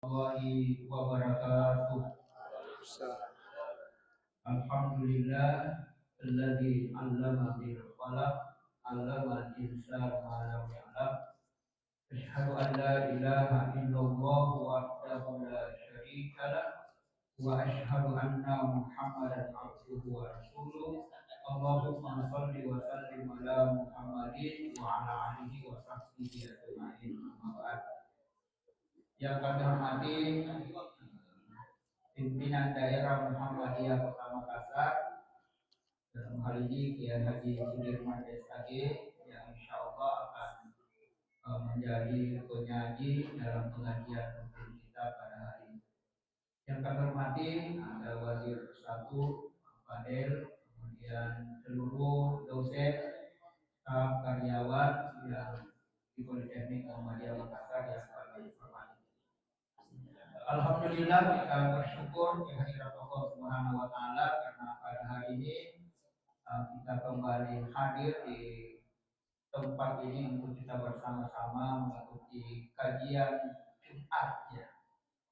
warahmatullahi wabarakatuh. Alhamdulillah alladzi 'allama bil qalam 'allamal insana ma lam ya'lam. Asyhadu an la ilaha illallah wahdahu la syarika lah wa asyhadu anna Muhammadan 'abduhu wa rasuluh. Allahumma shalli wa sallim ala Muhammadin wa ala alihi wa sahbihi ajma'in. Amma ba'd. Yang kami hormati pimpinan daerah Muhammadiyah Kota Makassar, dalam hal ini Kiai Haji Sudirman SAG, yang insya Allah akan menjadi penyaji dalam pengajian rutin kita pada hari ini. Yang kami hormati ada Wazir Satu, Fadel, kemudian seluruh dosen, staf, karyawan yang di Politeknik Muhammadiyah Makassar yang kami hormati. Alhamdulillah kita bersyukur kehadirat Allah Subhanahu wa taala karena pada hari ini kita kembali hadir di tempat ini untuk kita bersama-sama mengikuti kajian Jumat ya.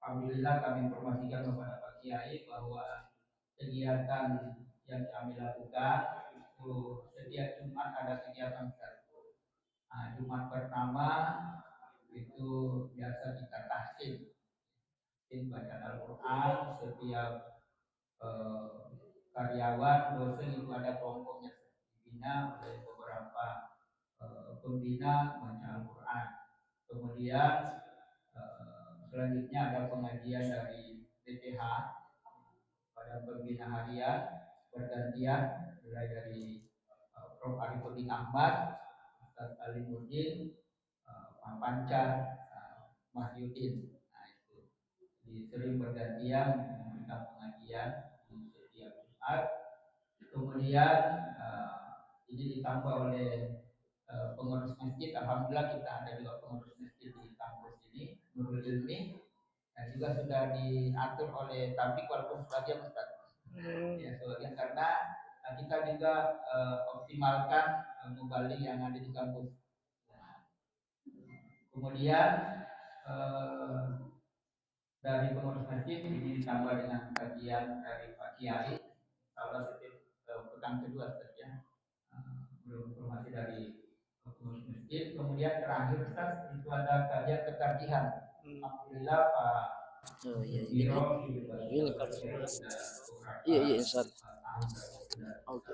Alhamdulillah kami informasikan kepada Pak Kiai bahwa kegiatan yang kami lakukan itu setiap Jumat ada kegiatan baru. Jumat pertama itu biasa kita tahsin bacaan Al-Quran. Setiap karyawan dosen itu ada kelompoknya dibina oleh beberapa pembina baca Al-Quran. Kemudian selanjutnya ada pengajian dari BPH pada pembina harian bergantian mulai dari Prof. Arifudin Ahmad, Ustaz Alimuddin, Pak Panca, Mahyudin. Sering bergantian memberikan pengajian di setiap Jumat. Kemudian ini ditambah oleh pengurus masjid. Alhamdulillah kita ada juga pengurus masjid di kampus ini, Nurul Ilmi, dan juga sudah diatur oleh tablik walaupun sebagian Ustaz. Ya, sebagian karena kita juga optimalkan mubalik yang ada di kampus. Kemudian dari pengurus masjid ini ditambah dengan kajian dari Pak Kiai. Kalau setiap pekan kedua saja belum informasi dari pengurus masjid. Kemudian terakhir Ustaz itu ada kajian ketarjihan. Alhamdulillah Pak Biro ini iya Ustaz. Oke.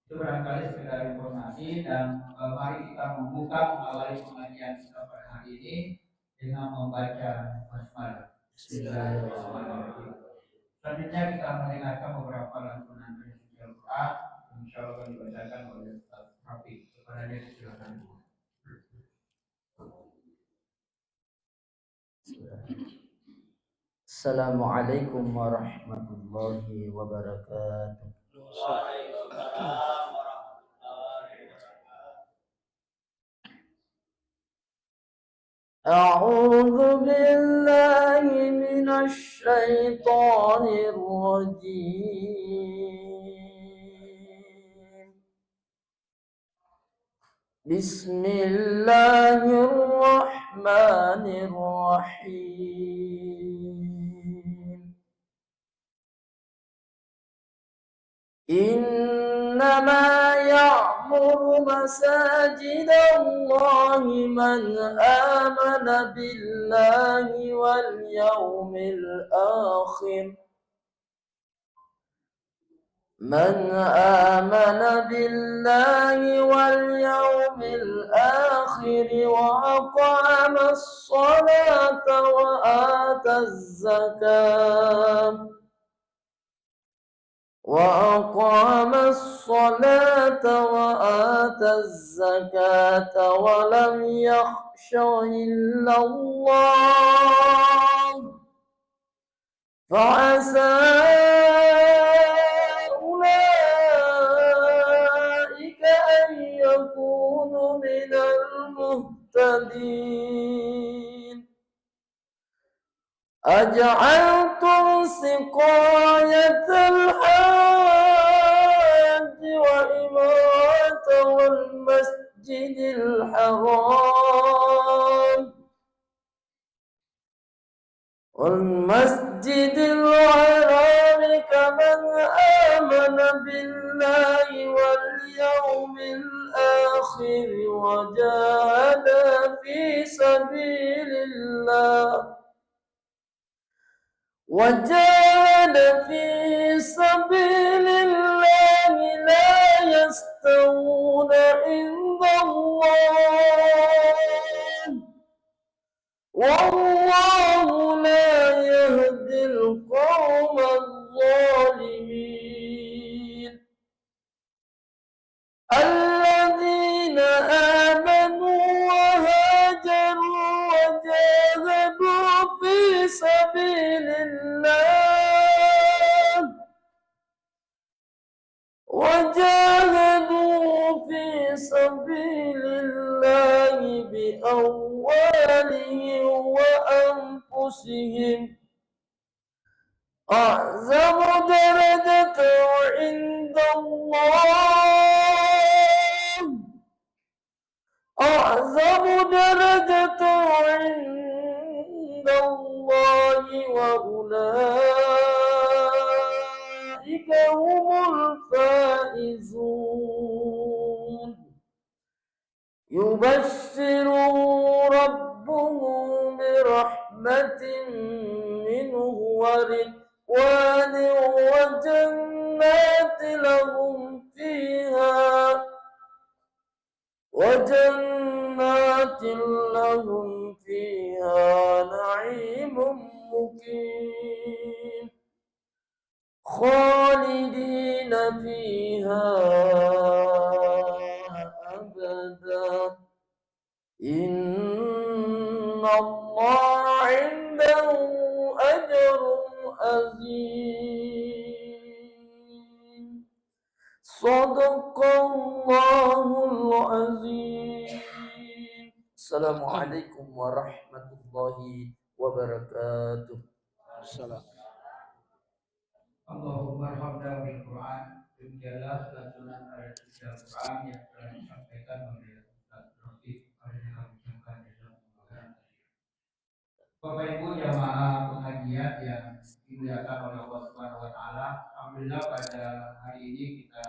Itu barangkali sekedar informasi dan mari kita membuka mengawali pengajian kita pada hari ini dengan membaca basmalah. Bismillahirrahmanirrahim. Selanjutnya kita mendengarkan beberapa lantunan dari suci Al-Quran. Insya Allah akan dibacakan oleh Ustaz Rafiq. Kepadanya silakan. Assalamualaikum warahmatullahi wabarakatuh. أعوذ بالله من الشيطان الرجيم. بسم الله الرحمن الرحيم. إنما يعمر مساجد الله من آمن بالله واليوم الآخر وأقام الصلاة وآتى الزكاة ولم يخش إلا الله فعسى أولئك أن يكونوا من المهتدين. أجعلتم سقاية الحاج وإمارة والمسجد الحرام العسر وجاهد في سبيل الله لا يستوون عند الله والله لا يهدي القوم الظالمين الذين آمنوا وهاجروا وجاهدوا في سبيل الله بأموالهم وأنفسهم أعظم درجة عند الله وأولئك هم الفائزون يبشرهم ربهم برحمة منه ورضوان وجنات لهم فيها نعيم مقيم خالدين فيها أبدا إن الله عنده أجر عظيم صدق الله العظيم السلام عليكم ورحمة الله وبركاته Salam. Allahumma hamdan bil Quran. Demikianlah lantunan ayat suci Al-Quran yang telah disampaikan oleh Ustaz Rafiq. Kami ucapkan Bapak Ibu jamaah pengajian yang dimuliakan oleh Allah Subhanahu wa taala. Alhamdulillah pada hari ini kita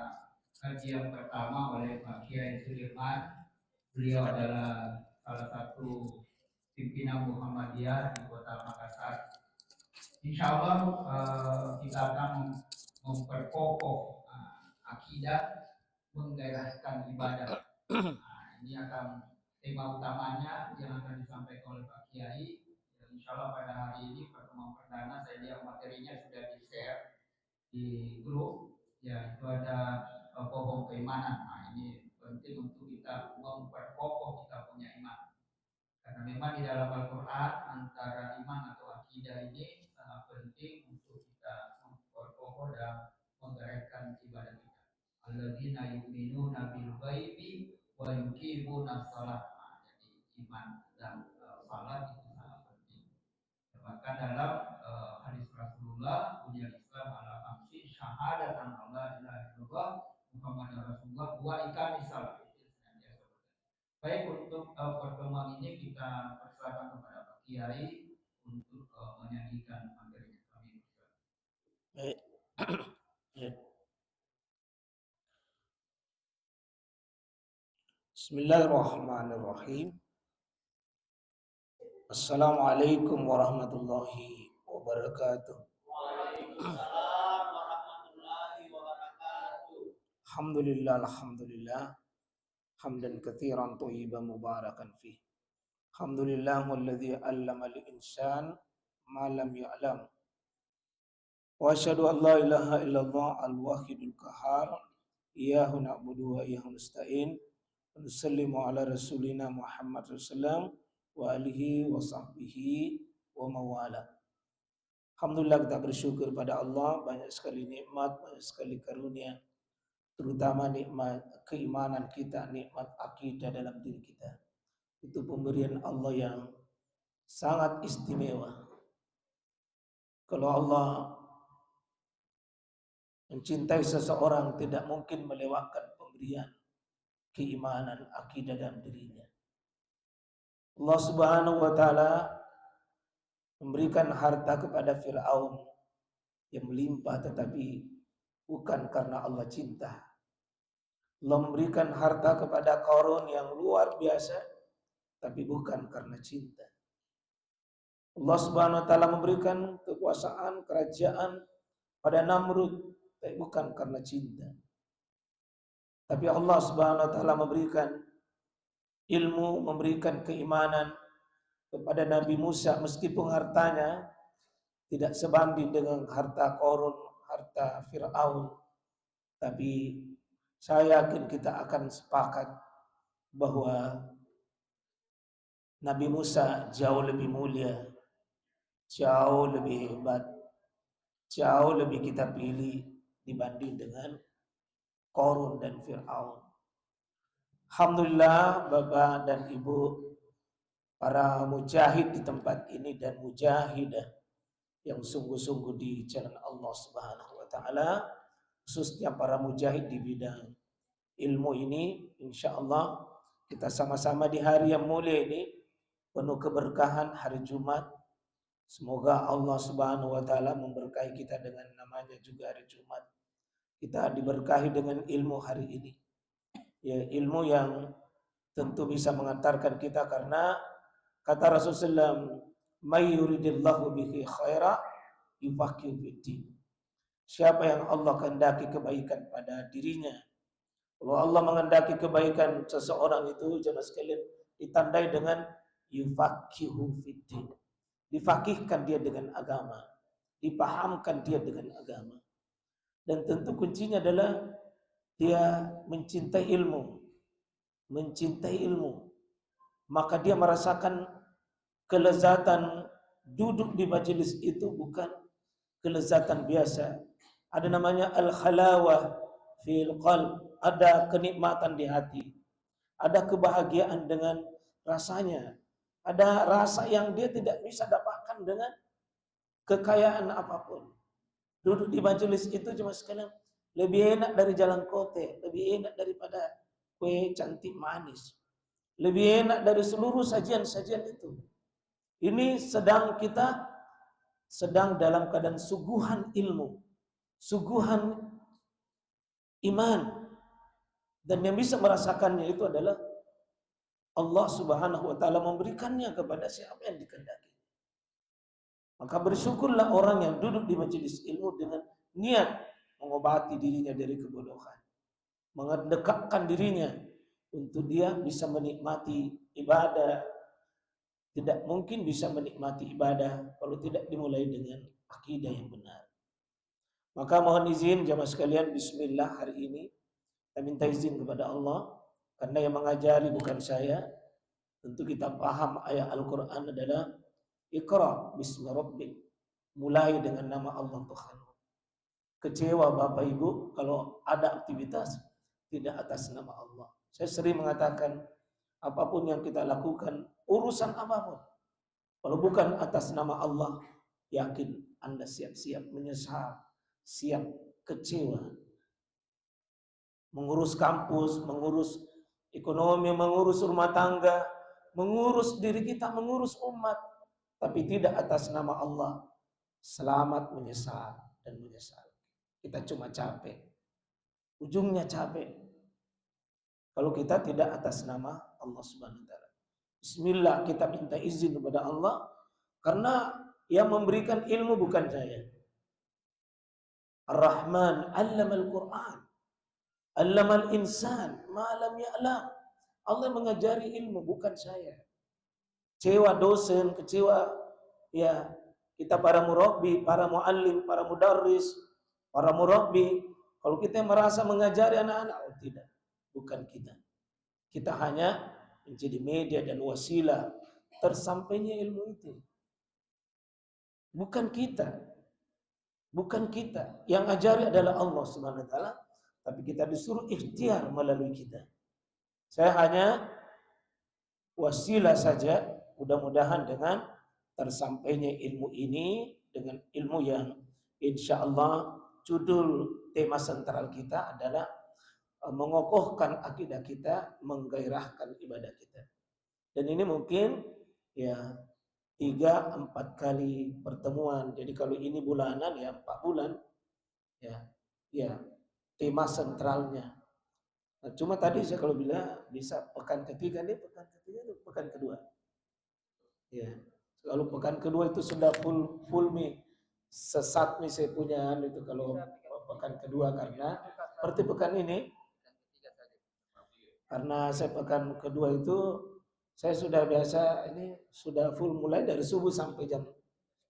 kaji yang pertama oleh Pak Kiai Sudirman. Beliau adalah salah satu pimpinan Muhammadiyah di Kota Makassar. Insya Allah kita akan memperkokoh akidah, menggairahkan ibadah. Ini akan tema utamanya yang akan disampaikan oleh Pak Kiai. Insya Allah pada hari ini pertemuan perdana saya lihat materinya sudah di-share di grup. Ya itu ada pokok keimanan. Nah ini penting untuk kita memperkokoh kita punya iman. Karena memang di dalam Al-Quran antara iman atau akidah ini sangat penting untuk kita memperkokoh dan menggerakkan ibadah kita. Alladzina yu'minuna bil ghaibi wa yuqimuna shalah. Jadi iman dan salat itu sangat penting. Bahkan dalam hadis Rasulullah punya Islam ala khamsin syahadatan Allah ilaha illallah Muhammadar Rasulullah wa iqamis shalah. Baik, untuk pertemuan ini kita persilakan kepada Pak Kiai untuk menyanyikan materinya. Kami Baik. Bismillahirrahmanirrahim. Assalamualaikum warahmatullahi wabarakatuh. Waalaikumsalam warahmatullahi wabarakatuh. Alhamdulillah. Hamdan katsiran thayyiban mubarakan fih. Alhamdulillah walladzi 'allama al-insan ma lam ya'lam. Wa asyhadu an la ilaha illallah al-wahidul qahhar. Iyyahu na'budu wa iyyahu nasta'in. Wa nusallimu ala rasulina Muhammad sallallahu wa alihi wa sahbihi wa mawala. Alhamdulillah kita bersyukur pada Allah, banyak sekali nikmat, banyak sekali karunia, terutama nikmat keimanan kita, nikmat akidah dalam diri kita. Itu pemberian Allah yang sangat istimewa. Kalau Allah mencintai seseorang, tidak mungkin melewatkan pemberian keimanan akidah dalam dirinya. Allah Subhanahu wa taala memberikan harta kepada Fir'aun yang melimpah, tetapi bukan karena Allah cinta, Allah memberikan harta kepada Qarun yang luar biasa, tapi bukan karena cinta. Allah Subhanahu wa taala memberikan kekuasaan, kerajaan pada Namrud, tapi bukan karena cinta. Tapi Allah Subhanahu wa taala memberikan ilmu, memberikan keimanan kepada Nabi Musa meskipun hartanya tidak sebanding dengan harta Qarun, harta Fir'aun. Tapi saya yakin kita akan sepakat bahwa Nabi Musa jauh lebih mulia, jauh lebih hebat, jauh lebih kita pilih dibanding dengan Qarun dan Fir'aun. Alhamdulillah Bapak dan Ibu, para mujahid di tempat ini dan mujahidah yang sungguh-sungguh di jalan Allah Subhanahu wa taala, khususnya para mujahid di bidang ilmu ini, insyaallah kita sama-sama di hari yang mulia ini penuh keberkahan hari Jumat. Semoga Allah Subhanahu wa taala memberkahi kita dengan namanya juga hari Jumat. Kita diberkahi dengan ilmu hari ini. Ya, ilmu yang tentu bisa mengantarkan kita karena kata Rasulullah SAW, "May yuridillahu bihi khaira yufaqihu fiddin." Siapa yang Allah kehendaki kebaikan pada dirinya. Kalau Allah menghendaki kebaikan seseorang itu, jemaah sekalian, ditandai dengan yufaqihu fiddin. Difakihkan dia dengan agama, dipahamkan dia dengan agama. Dan tentu kuncinya adalah dia mencintai ilmu. Mencintai ilmu. Maka dia merasakan kelezatan duduk di majelis itu bukan kelezatan biasa. Ada namanya al-khalawah fil qalb, ada kenikmatan di hati. Ada kebahagiaan dengan rasanya. Ada rasa yang dia tidak bisa dapatkan dengan kekayaan apapun. Duduk di majelis itu cuma sekalian lebih enak dari jalan kote, lebih enak daripada kue cantik manis. Lebih enak dari seluruh sajian-sajian itu. Ini kita sedang dalam keadaan suguhan ilmu, suguhan iman. Dan yang bisa merasakannya itu adalah Allah Subhanahu wa taala memberikannya kepada siapa yang dikehendaki. Maka bersyukurlah orang yang duduk di majelis ilmu dengan niat mengobati dirinya dari kebodohan, mendekatkan dirinya untuk dia bisa menikmati ibadah. Tidak mungkin bisa menikmati ibadah kalau tidak dimulai dengan akidah yang benar. Maka mohon izin jamaah sekalian, bismillah hari ini kita minta izin kepada Allah karena yang mengajari bukan saya. Tentu kita paham ayat Al-Quran adalah Iqra bismi rabbik, mulai dengan nama Allah Tuhan. Kecewa Bapak Ibu kalau ada aktivitas tidak atas nama Allah. Saya sering mengatakan apapun yang kita lakukan, urusan apapun, kalau bukan atas nama Allah, yakin Anda siap-siap menyesal, siap kecewa. Mengurus kampus, mengurus ekonomi, mengurus rumah tangga, mengurus diri kita, mengurus umat, tapi tidak atas nama Allah, selamat menyesal dan menyesal. Kita cuma capek. Ujungnya capek. Kalau kita tidak atas nama Allah Subhanahu wa taala. Bismillah, kita minta izin kepada Allah karena yang memberikan ilmu bukan saya. Ar-Rahman 'allamal Qur'an. 'Allamal insan ma lam ya'lam. Allah mengajari ilmu bukan saya. Kecewa dosen, kecewa ya kita para murabbi, para muallim, para mudarris, para murabbi. Kalau kita merasa mengajari anak-anak, oh tidak, bukan kita. Kita hanya menjadi media dan wasilah tersampainya ilmu itu. Bukan kita. Bukan kita. Yang ajari adalah Allah Subhanahu wa taala, tapi kita disuruh ikhtiar melalui kita. Saya hanya wasilah saja. Mudah-mudahan dengan tersampainya ilmu ini, dengan ilmu yang insya Allah judul tema sentral kita adalah mengokohkan akidah kita, menggairahkan ibadah kita. Dan ini mungkin ya 3-4 kali pertemuan. Jadi kalau ini bulanan ya 4 bulan ya tema sentralnya. Nah, cuma tadi saya kalau bilang bisa pekan ketiga nih, pekan ketiga itu pekan kedua. Ya. Kalau pekan kedua itu sudah full mie. Sesat nih saya punya itu kalau pekan kedua karena seperti pekan ini karena saya pekan kedua itu saya sudah biasa ini sudah full mulai dari subuh sampai jam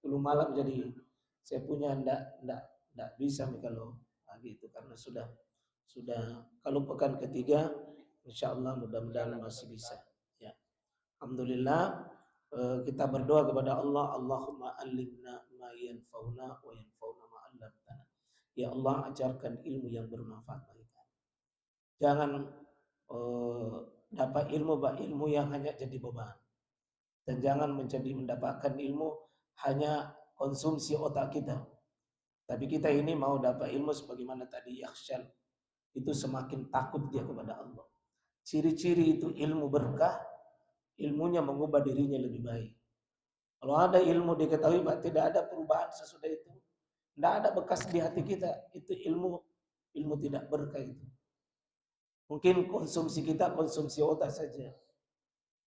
10 malam jadi saya punya ndak bisa nih kalau gitu karena sudah kalau pekan ketiga insya Allah mudah-mudahan masih bisa ya. Alhamdulillah kita berdoa kepada Allah, Allahumma alimna ma yanfauna wa yanfauna ma 'allamtana. Ya Allah ajarkan ilmu yang bermanfaat bagi kami. Jangan dapat ilmu yang hanya jadi beban. Dan jangan mendapatkan ilmu hanya konsumsi otak kita. Tapi kita ini mau dapat ilmu sebagaimana tadi yakhsyal. Itu semakin takut dia kepada Allah. Ciri-ciri itu ilmu berkah, ilmunya mengubah dirinya lebih baik. Kalau ada ilmu diketahui Pak, tidak ada perubahan sesudah itu. Tidak ada bekas di hati kita. Itu ilmu tidak berkah itu. Mungkin konsumsi kita konsumsi otak saja.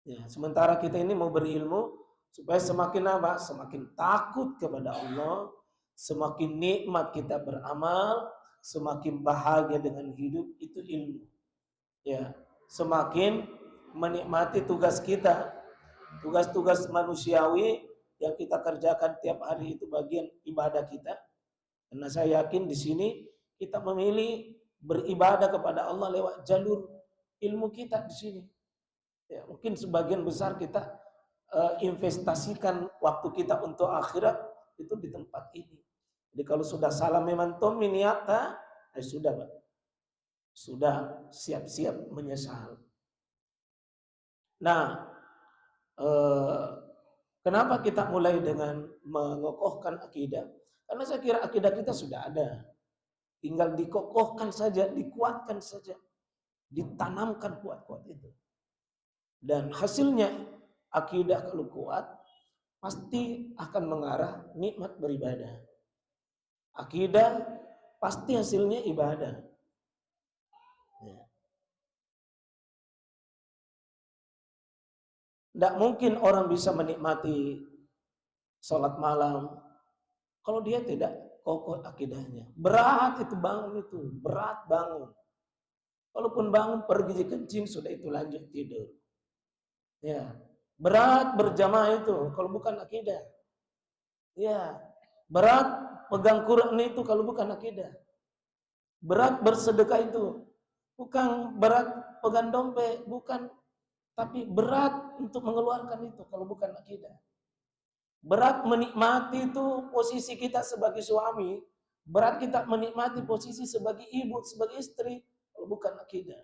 Ya, sementara kita ini mau berilmu supaya semakin apa? Semakin takut kepada Allah, semakin nikmat kita beramal, semakin bahagia dengan hidup itu ilmu. Ya, semakin menikmati tugas kita, tugas-tugas manusiawi yang kita kerjakan tiap hari itu bagian ibadah kita. Karena saya yakin di sini kita memilih beribadah kepada Allah lewat jalur ilmu kita di sini. Ya, mungkin sebagian besar kita investasikan waktu kita untuk akhirat itu di tempat ini. Jadi kalau sudah salah memantum niatnya, sudah Pak. Sudah siap-siap menyesal. Nah, kenapa kita mulai dengan mengokohkan akidah? Karena saya kira akidah kita sudah ada. Tinggal dikokohkan saja, dikuatkan saja. Ditanamkan kuat-kuat itu. Dan hasilnya akidah kalau kuat pasti akan mengarah nikmat beribadah. Akidah pasti hasilnya ibadah. Ya. Tidak mungkin orang bisa menikmati sholat malam kalau dia tidak kokoh akidahnya. Berat itu bangun itu, berat bangun. Kalaupun bangun pergi kencing sudah itu lanjut tidur. Ya, berat berjamaah itu kalau bukan akidah. Ya, berat pegang Quran itu kalau bukan akidah. Berat bersedekah itu bukan berat pegang dompet, bukan. Tapi berat untuk mengeluarkan itu kalau bukan akidah. Berat menikmati itu posisi kita sebagai suami. Berat kita menikmati posisi sebagai ibu, sebagai istri kalau bukan akidah.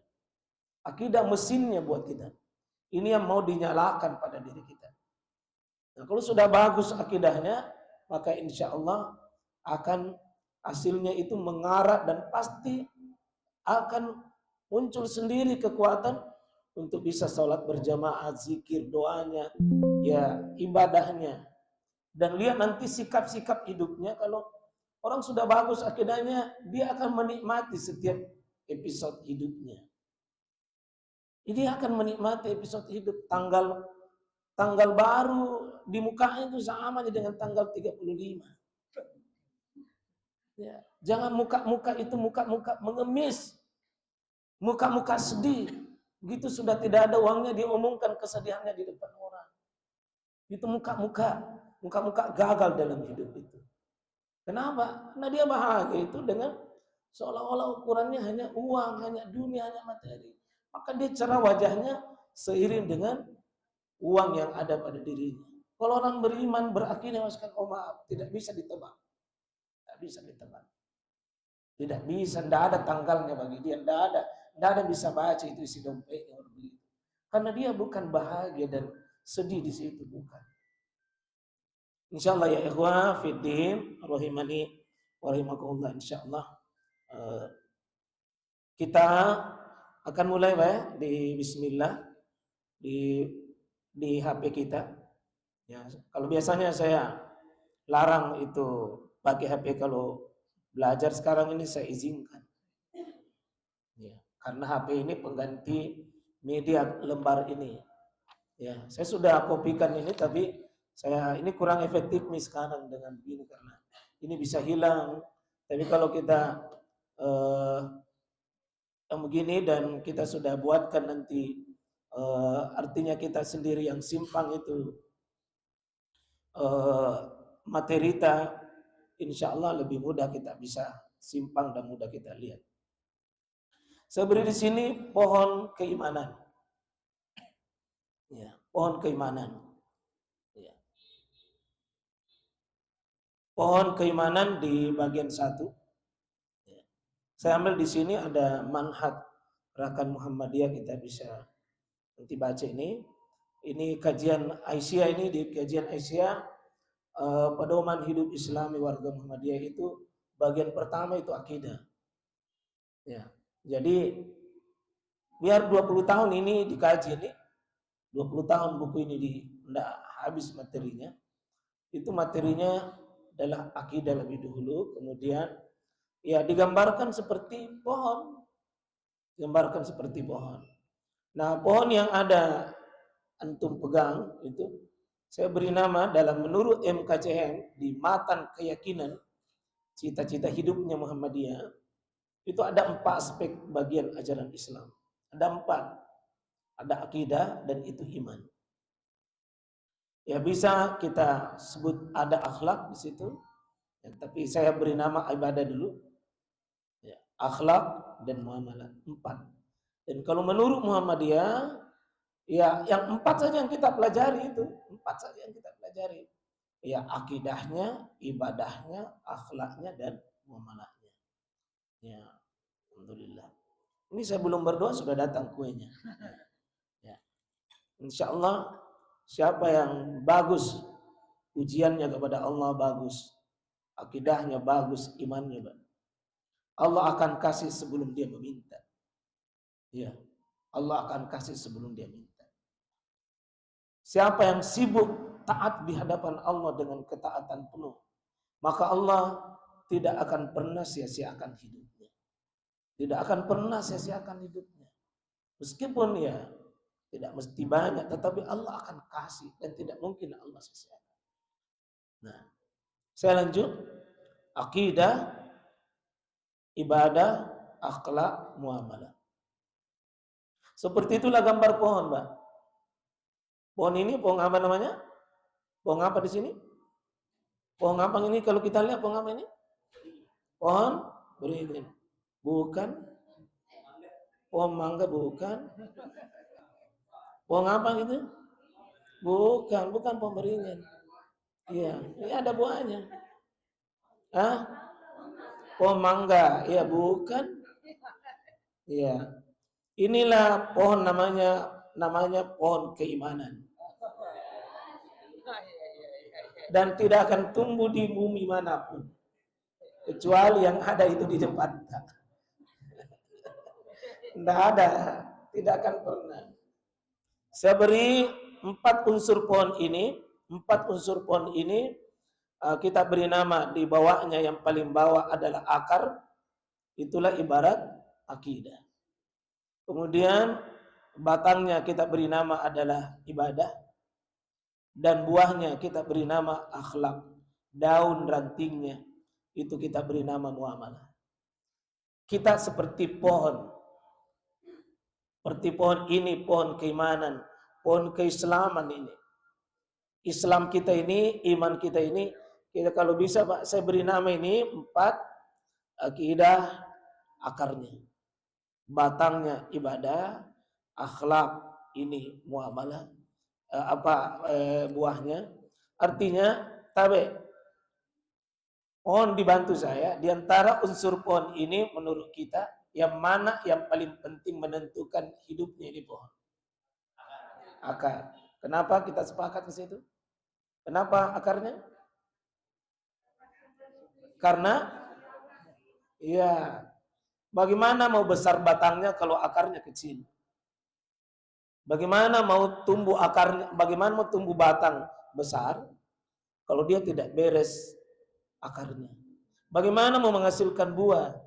Akidah mesinnya buat kita. Ini yang mau dinyalakan pada diri kita. Nah, kalau sudah bagus akidahnya, maka insya Allah akan hasilnya itu mengarah dan pasti akan muncul sendiri kekuatan untuk bisa sholat berjamaah, zikir, doanya, ya ibadahnya. Dan lihat nanti sikap-sikap hidupnya. Kalau orang sudah bagus akidahnya, dia akan menikmati setiap episode hidupnya. Dia akan menikmati episode hidup. Tanggal baru di mukanya itu sama dengan tanggal 35. Ya, jangan muka-muka itu muka-muka mengemis. Muka-muka sedih. Begitu sudah tidak ada uangnya dia umumkan kesedihannya di depan orang. Itu muka-muka gagal dalam hidup itu. Kenapa? Karena dia bahagia itu dengan seolah-olah ukurannya hanya uang, hanya dunia, hanya materi. Maka dia cerah wajahnya seiring dengan uang yang ada pada dirinya. Kalau orang beriman, berakidah, oh maaf, tidak bisa ditebak. Tidak bisa ditebak. Tidak bisa, tidak ada tanggalnya bagi dia, tidak ada bisa baca itu isi dompetnya begitu. Karena dia bukan bahagia dan sedih di situ, bukan. Insyaallah ya ikhwah fiddin rahimani wa rahimakumullah, insyaallah kita akan mulai di bismillah di HP kita. Ya, kalau biasanya saya larang itu pakai HP kalau belajar, sekarang ini saya izinkan. Ya, karena HP ini pengganti media lembar ini. Ya, saya sudah kopikan ini, tapi ini kurang efektif nih sekarang dengan begini karena ini bisa hilang. Tapi kalau kita yang begini dan kita sudah buatkan nanti artinya kita sendiri yang simpang itu materita, insya Allah lebih mudah kita bisa simpang dan mudah kita lihat. Saya beri di sini pohon keimanan. Ya, pohon keimanan. Ya. Pohon keimanan di bagian 1. Ya. Saya ambil di sini ada manhaj Gerakan Muhammadiyah, kita bisa nanti baca ini. Ini kajian Aisyah, ini di kajian Aisyah pedoman hidup Islami warga Muhammadiyah itu bagian pertama itu akidah. Ya. Jadi biar 20 tahun ini dikaji ini, 20 tahun buku ini tidak habis materinya. Itu materinya adalah akidah lebih dulu, kemudian ya digambarkan seperti pohon. Gambarkan seperti pohon. Nah, pohon yang ada antum pegang itu saya beri nama dalam menurut MKCM di matan keyakinan cita-cita hidupnya Muhammadiyah itu ada 4 aspek bagian ajaran Islam. Ada 4. Ada akidah dan itu iman. Ya bisa kita sebut ada akhlak di situ. Ya, tapi saya beri nama ibadah dulu. Ya, akhlak dan muamalah 4. Dan kalau menurut Muhammadiyah ya yang 4 saja yang kita pelajari itu. 4 saja yang kita pelajari. Ya akidahnya, ibadahnya, akhlaknya dan muamalahnya. Ya, alhamdulillah. Ini saya belum berdoa sudah datang kuenya. Ya. Insya Allah siapa yang bagus ujiannya kepada Allah bagus, akidahnya bagus, imannya bagus, Allah akan kasih sebelum dia meminta. Ya, Allah akan kasih sebelum dia minta. Siapa yang sibuk taat di hadapan Allah dengan ketaatan penuh, maka Allah tidak akan pernah sia-siakan hidupnya. Tidak akan pernah sia-siakan hidupnya. Meskipun ya tidak mesti banyak, tetapi Allah akan kasih dan tidak mungkin Allah sia-siakan. Nah, saya lanjut. Akidah, ibadah, akhlak, muamalah. Seperti itulah gambar pohon, Mbak. Pohon ini pohon apa namanya? Pohon apa di sini? Pohon apa ini kalau kita lihat pohon apa ini? Pohon beringin. Bukan. Pohon mangga bukan. Pohon apa gitu? Bukan pohon beringin. Iya, ini ada buahnya. Hah? Pohon mangga, ya bukan. Iya. Inilah pohon namanya pohon keimanan. Dan tidak akan tumbuh di bumi manapun kecuali yang ada itu di depan. Tidak ada, tidak akan pernah. Saya beri 4 unsur pohon ini. 4 unsur pohon ini kita beri nama di bawahnya, yang paling bawah adalah akar. Itulah ibarat akidah. Kemudian batangnya kita beri nama adalah ibadah. Dan buahnya kita beri nama akhlak. Daun rantingnya itu kita beri nama muamalah. Kita seperti pohon. Seperti pohon ini, pohon keimanan, pohon keislaman ini. Islam kita ini, iman kita ini, kita kalau bisa Pak, saya beri nama ini 4, akidah, akarnya. Batangnya ibadah, akhlak ini muamalah, buahnya. Artinya, mohon dibantu saya, di antara unsur pohon ini menurut kita, yang mana yang paling penting menentukan hidupnya ini pohon? Akar. Kenapa kita sepakat ke situ? Kenapa akarnya? Karena ya, bagaimana mau besar batangnya kalau akarnya kecil? Bagaimana mau tumbuh akarnya, bagaimana mau tumbuh batang besar kalau dia tidak beres akarnya? Bagaimana mau menghasilkan buah?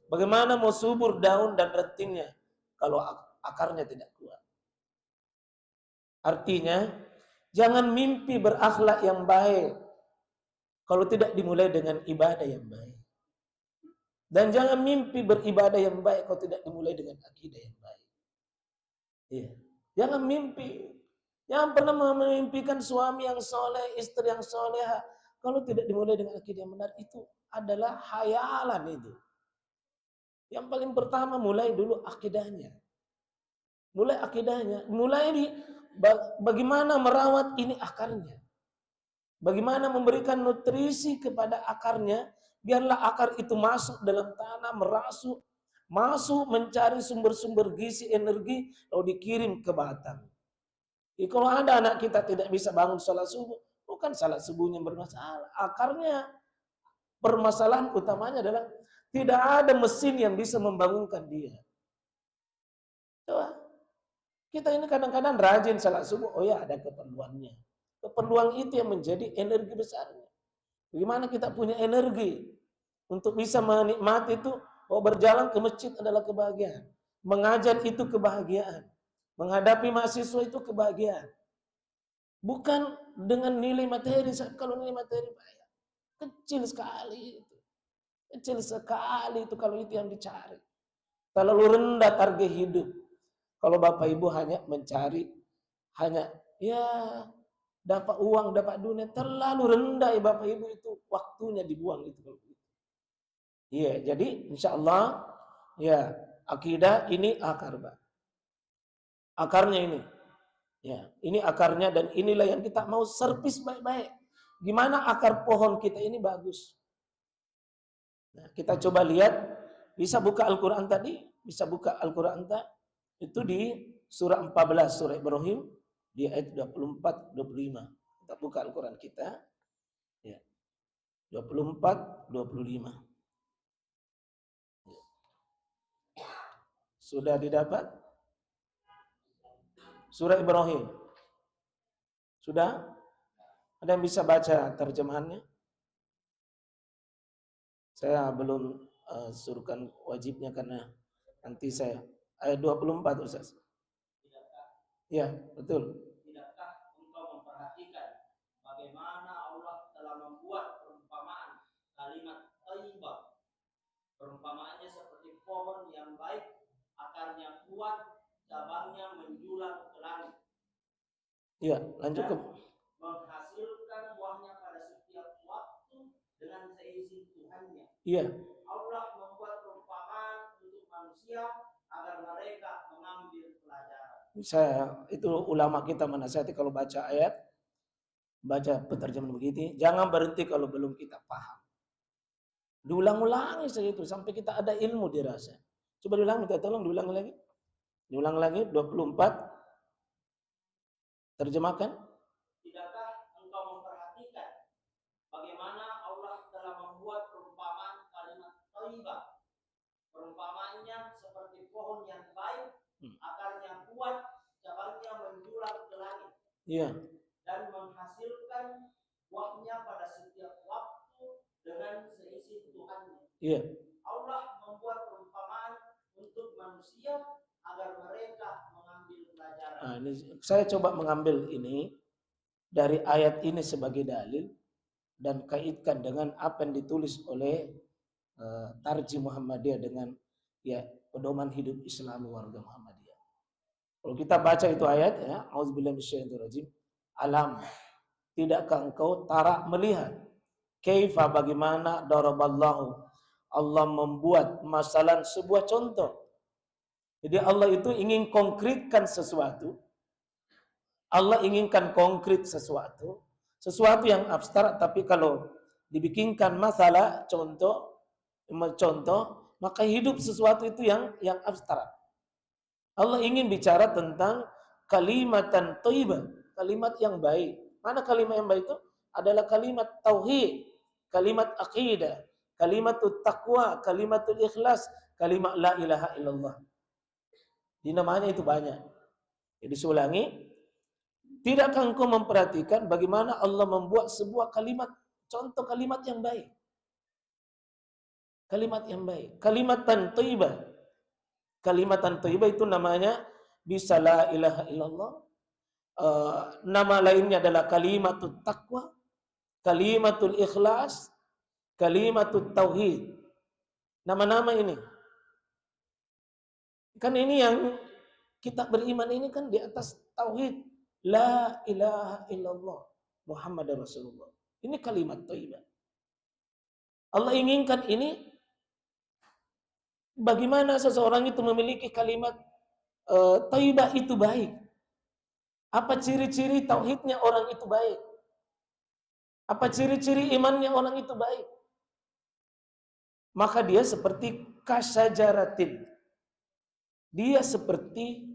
Bagaimana mau subur daun dan rantingnya kalau akarnya tidak kuat. Artinya, jangan mimpi berakhlak yang baik kalau tidak dimulai dengan ibadah yang baik. Dan jangan mimpi beribadah yang baik kalau tidak dimulai dengan akidah yang baik. Iya. Jangan mimpi. Jangan pernah memimpikan suami yang soleh, istri yang soleha. Kalau tidak dimulai dengan akidah yang benar, itu adalah hayalan itu. Yang paling pertama mulai dulu akidahnya. Mulai akidahnya. Mulai di bagaimana merawat ini akarnya. Bagaimana memberikan nutrisi kepada akarnya. Biarlah akar itu masuk dalam tanah, merasuk. Masuk mencari sumber-sumber gizi, energi, lalu dikirim ke batang. Jadi kalau ada anak kita tidak bisa bangun salat subuh, bukan salat subuhnya bermasalah. Akarnya, permasalahan utamanya adalah tidak ada mesin yang bisa membangunkan dia. Coba, kita ini kadang-kadang rajin salat subuh, oh ya ada keperluannya. Keperluan itu yang menjadi energi besarnya. Bagaimana kita punya energi untuk bisa menikmati itu. Oh, berjalan ke masjid adalah kebahagiaan. Mengajar itu kebahagiaan. Menghadapi mahasiswa itu kebahagiaan. Bukan dengan nilai materi. Kalau nilai materi banyak, kecil sekali itu. Kecil sekali itu kalau itu yang dicari. Terlalu rendah target hidup. Kalau Bapak Ibu hanya mencari, hanya ya dapat uang, dapat dunia, terlalu rendah ya Bapak Ibu itu. Waktunya dibuang itu. Iya, jadi insya Allah ya akidah ini akar, Pak. Akarnya ini. Ya, ini akarnya dan inilah yang kita mau servis baik-baik. Gimana akar pohon kita ini bagus. Nah, kita coba lihat, bisa buka Al-Qur'an tadi, bisa buka Al-Qur'an itu di surah 14 surah Ibrahim di ayat 24 25. Kita buka Al-Qur'an kita. Ya. 24 25. Sudah didapat? Surah Ibrahim. Sudah? Ada yang bisa baca terjemahannya? Saya belum suruhkan wajibnya karena nanti saya. Ayat 24 Ustaz. Ya, betul. Tidakkah engkau memperhatikan bagaimana Allah telah membuat perumpamaan kalimat thayyibah? Perumpamaannya seperti pohon yang baik, akarnya kuat, cabangnya menjulang ke langit. Ya, lanjut ke menghasilkan buahnya pada setiap waktu dengan seizin Tuhannya. Iya. Allah membuat perumpamaan untuk manusia agar mereka mengambil pelajaran. Saya itu ulama kita menasihati kalau baca ayat, baca penerjemahan begitu, jangan berhenti kalau belum kita paham. Diulang-ulangi saja itu sampai kita ada ilmu dirasa. Coba diulang, minta tolong diulang lagi. Diulang lagi 24. Terjemahkan. Tidakkah engkau memperhatikan bagaimana Allah telah membuat perumpamaan kalimat thayyibah? Perumpamaannya seperti pohon yang baik, akarnya kuat, cabangnya menjulang ke langit. Iya. Dan menghasilkan buahnya pada setiap waktu dengan seizin Tuhannya. Iya. Allah membuat perumpamaan untuk manusia agar mereka mengambil pelajaran. Nah, ini, saya coba mengambil ini dari ayat ini sebagai dalil dan kaitkan dengan apa yang ditulis oleh Tarjih Muhammadiyah dengan ya pedoman hidup Islami warga Muhammadiyah. Kalau kita baca itu ayat ya, auzubillahi minasyaitonirrajim. Alam, tidakkah engkau tarak melihat kaifa bagaimana daraballahu, Allah membuat masalah sebuah contoh. Jadi Allah itu ingin konkretkan sesuatu. Allah inginkan konkret sesuatu. Sesuatu yang abstrak, tapi kalau dibikinkan masalah, contoh, maka hidup sesuatu itu yang abstrak. Allah ingin bicara tentang kalimatan thayyibah, kalimat yang baik. Mana kalimat yang baik itu? Adalah kalimat tauhid, kalimat aqidah, kalimatut taqwa, kalimatul ikhlas, kalimat la ilaha illallah. Di namanya itu banyak. Jadi diulangi, tidakkah engkau memperhatikan bagaimana Allah membuat sebuah kalimat, contoh kalimat yang baik. Kalimat yang baik, kalimatan thayyibah. Kalimatan thayyibah itu namanya bisa la ilaha illallah. Nama lainnya adalah kalimatut taqwa, kalimatul ikhlas, kalimatut tauhid. Nama-nama ini. Kan ini yang kita beriman ini kan di atas tauhid. La ilaha illallah Muhammad Rasulullah. Ini kalimat thayyibah. Allah inginkan ini bagaimana seseorang itu memiliki kalimat thayyibah itu baik. Apa ciri-ciri tauhidnya orang itu baik? Apa ciri-ciri imannya orang itu baik? Maka dia seperti kasajaratin. Dia seperti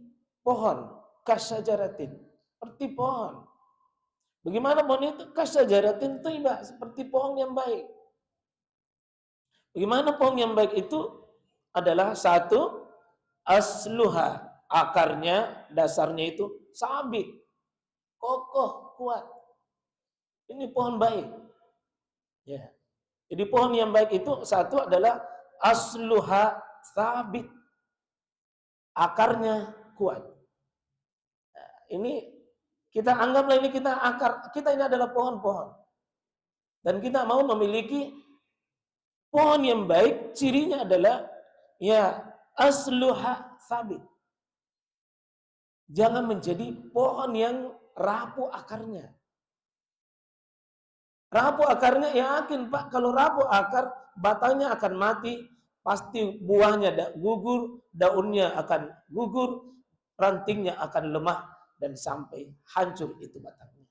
pohon, kasajaratin. Seperti pohon. Bagaimana pohon itu? Kasajaratin thayyibah, seperti pohon yang baik. Bagaimana pohon yang baik itu? Adalah satu, asluha, akarnya, dasarnya itu sabit, kokoh, kuat. Ini pohon baik. Ya. Jadi pohon yang baik itu satu adalah asluha sabit, akarnya kuat. Nah, ini kita anggaplah ini kita akar, kita ini adalah pohon-pohon. Dan kita mau memiliki pohon yang baik, cirinya adalah ya asluha sabit. Jangan menjadi pohon yang rapuh akarnya. Rapuh akarnya, yakin Pak, kalau rapuh akar, batangnya akan mati, pasti buahnya gugur, daunnya akan gugur, rantingnya akan lemah, dan sampai hancur itu batangnya.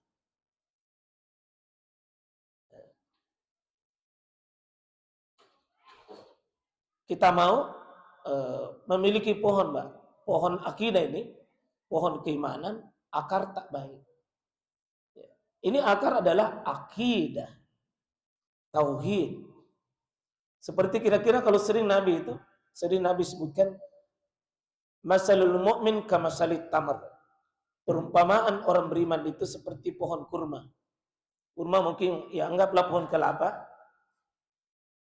Kita mau memiliki pohon, Mbak. Pohon akidah ini, pohon keimanan, akar tak baik. Ini akar adalah akidah, tauhid. Seperti kira-kira kalau sering Nabi sebutkan, masalul mu'min kamasalit tamar. Perumpamaan orang beriman itu seperti pohon kurma. Kurma mungkin ya anggaplah pohon kelapa.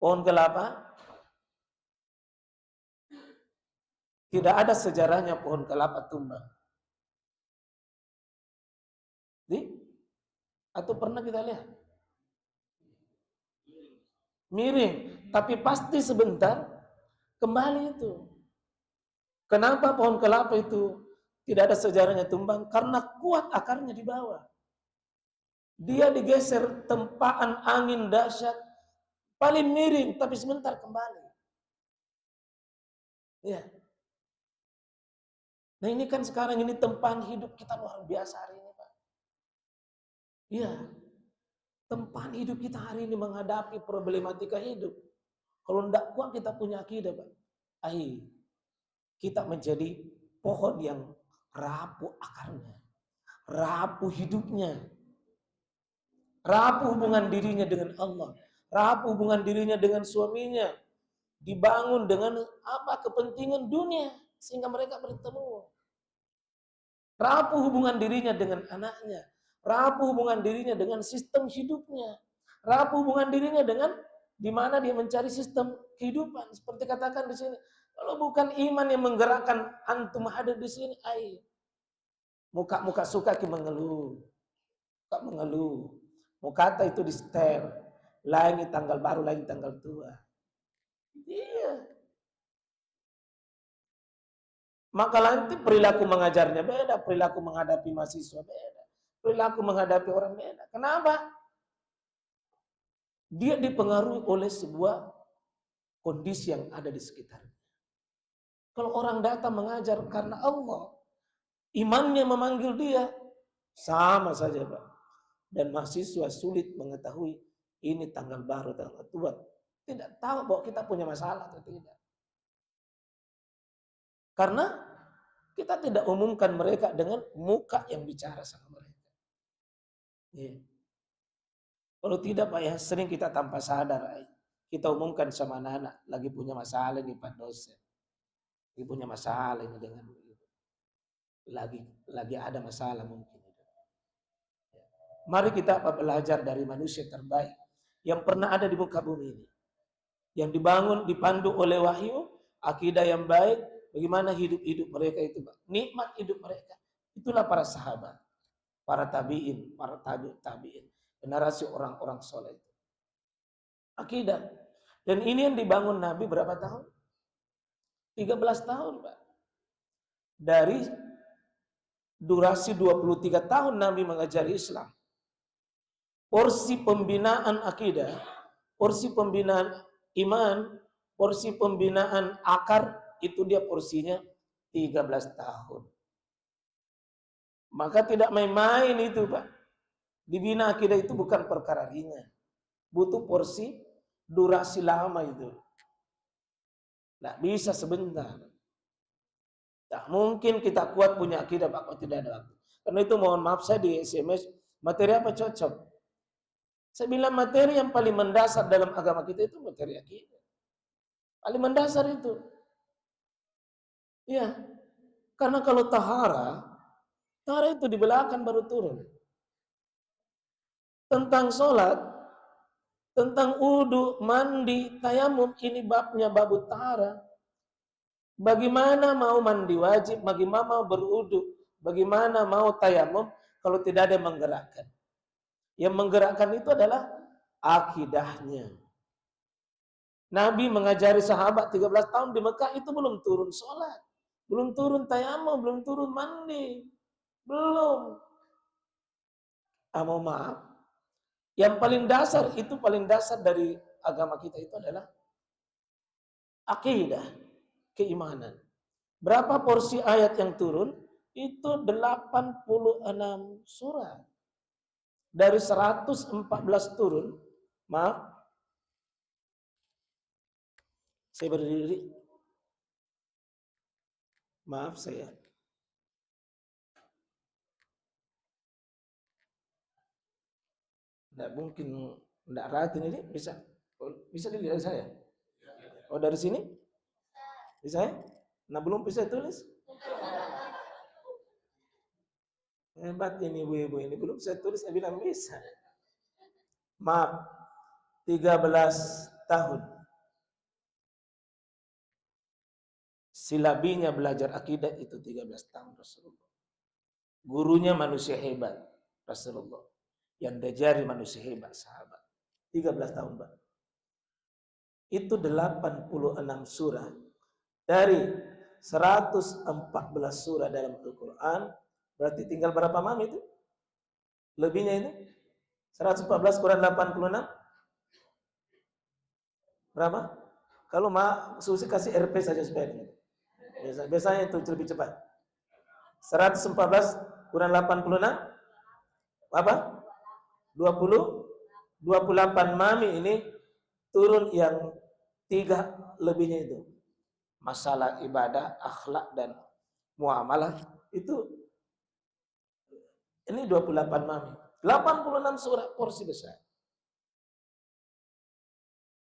Pohon kelapa tidak ada sejarahnya pohon kelapa tumbang. Atau pernah kita lihat? Miring, tapi pasti sebentar kembali itu. Kenapa pohon kelapa itu tidak ada sejarahnya tumbang? Karena kuat akarnya di bawah. Dia digeser tempaan angin dahsyat, paling miring, tapi sebentar kembali. Ya. Nah ini kan sekarang ini tempaan hidup kita luar biasa hari ini, Pak. Iya. Tempaan hidup kita hari ini menghadapi problematika hidup. Kalau tidak kuat kita punya akidah, Pak. Kita menjadi pohon yang rapuh akarnya, rapuh hidupnya, rapuh hubungan dirinya dengan Allah, rapuh hubungan dirinya dengan suaminya, dibangun dengan apa kepentingan dunia sehingga mereka bertemu. Rapuh hubungan dirinya dengan anaknya, rapuh hubungan dirinya dengan sistem hidupnya, rapuh hubungan dirinya dengan di mana dia mencari sistem kehidupan. Seperti katakan di sini, kalau bukan iman yang menggerakkan antum hadir di sini, muka-muka suka mengeluh, muka itu di setel, lain tanggal baru, lain tanggal tua. Iya. Maka nanti perilaku mengajarnya beda, perilaku menghadapi mahasiswa beda, perilaku menghadapi orang beda. Kenapa? Dia dipengaruhi oleh sebuah kondisi yang ada di sekitarnya. Kalau orang datang mengajar karena Allah, imannya memanggil dia, sama saja Pak. Dan mahasiswa sulit mengetahui ini tanggal baru, tanggal tua. Tidak tahu bahwa kita punya masalah atau tidak. Karena kita tidak umumkan mereka dengan muka yang bicara sama mereka. Ya. Kalau tidak Pak ya, sering kita tanpa sadar kita umumkan sama anak-anak lagi punya masalah nih Pak dosen. Lagi punya masalah ini dengan lagi ada masalah mungkin. Mari kita belajar dari manusia terbaik yang pernah ada di muka bumi ini. Yang dibangun, dipandu oleh wahyu, akidah yang baik, bagaimana hidup mereka itu, Pak. Nikmat hidup mereka. Itulah para sahabat, para tabi'in, para tabi'in, generasi orang-orang soleh itu. Akidah. Dan ini yang dibangun Nabi berapa tahun? 13 tahun, Pak. Dari durasi 23 tahun Nabi mengajari Islam. Porsi pembinaan akidah, porsi pembinaan iman, porsi pembinaan akar, itu dia porsinya 13 tahun. Maka tidak main-main itu, Pak. Dibina akidah itu bukan perkara ringan. Butuh porsi durasi lama itu. Tidak bisa sebentar. Tak mungkin kita kuat punya akidah, Pak, kalau tidak ada waktu. Karena itu mohon maaf saya di SMS, materi apa cocok? Saya bilang materi yang paling mendasar dalam agama kita itu materi akidah. Paling mendasar itu. Ya, karena kalau tahara itu di belakang baru turun. Tentang sholat, tentang wudu, mandi, tayamum, ini babnya babu tahara. Bagaimana mau mandi wajib, bagaimana mau berwudu, bagaimana mau tayamum kalau tidak ada yang menggerakkan. Yang menggerakkan itu adalah akidahnya. Nabi mengajari sahabat 13 tahun di Mekah itu belum turun sholat, belum turun tayamum, belum turun mandi, belum. Mohon maaf, yang paling dasar itu paling dasar dari agama kita itu adalah akidah, keimanan. Berapa porsi ayat yang turun? Itu 86 surat. Dari 114 turun, maaf, saya berdiri. Maaf saya. Tidak mungkin, tidak ratin ini bisa dilihat saya. Oh dari sini? Bisa ya? Nah belum bisa tulis. Hebat ini ibu-ibu ini belum saya tulis, saya bilang bisa. Maaf, 13 tahun. Silabinya belajar akidah itu 13 tahun Rasulullah. Gurunya manusia hebat, Rasulullah. Yang diajari manusia hebat, sahabat. 13 tahun, Pak. Itu 86 surah. Dari 114 surah dalam Al-Quran, berarti tinggal berapa mam itu? Lebihnya itu? 114 kurang 86? Berapa? Kalau Susi kasih RP saja supaya ini. Biasanya itu lebih cepat. 114 kurang 86? Apa? 28 mami ini turun yang 3 lebihnya itu. Masalah ibadah, akhlak dan muamalah itu ini 28 mami. 86 surah porsi besar.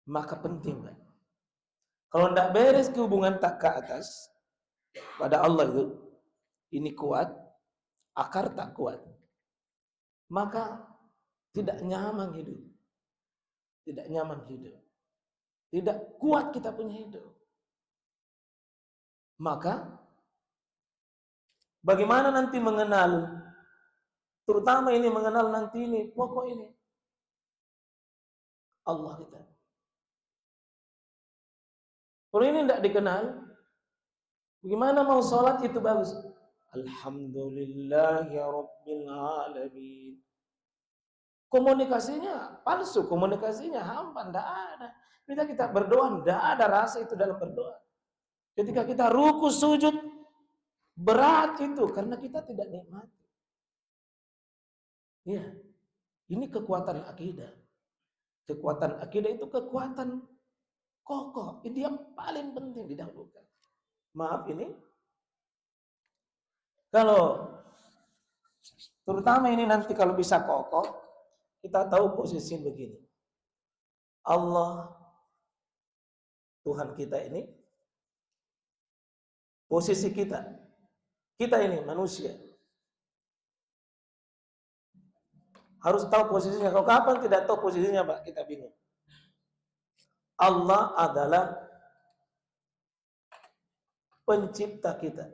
Maka penting, Pak. Kalau tidak beres hubungan tak ke atas pada Allah itu, ini kuat, akar tak kuat, maka tidak nyaman hidup. Tidak nyaman hidup. Tidak kuat kita punya hidup. Maka bagaimana nanti mengenal, terutama ini mengenal nanti ini, pokok ini Allah kita. Kalau ini tidak dikenal, bagaimana mau sholat itu bagus? Alhamdulillahi Rabbil Alamin. Komunikasinya palsu, komunikasinya hampa, tidak ada. Kita berdoa, tidak ada rasa itu dalam berdoa. Ketika kita ruku sujud, berat itu karena kita tidak nikmati. Ya, ini kekuatan akidah. Kekuatan akidah itu kekuatan kokoh. Itu yang paling penting didahulukan. Maaf ini, kalau terutama ini nanti kalau bisa kokoh, kita tahu posisi begini. Allah, Tuhan kita ini, posisi kita ini manusia. Harus tahu posisinya. Kalau kapan tidak tahu posisinya, Pak, kita bingung. Allah adalah pencipta kita.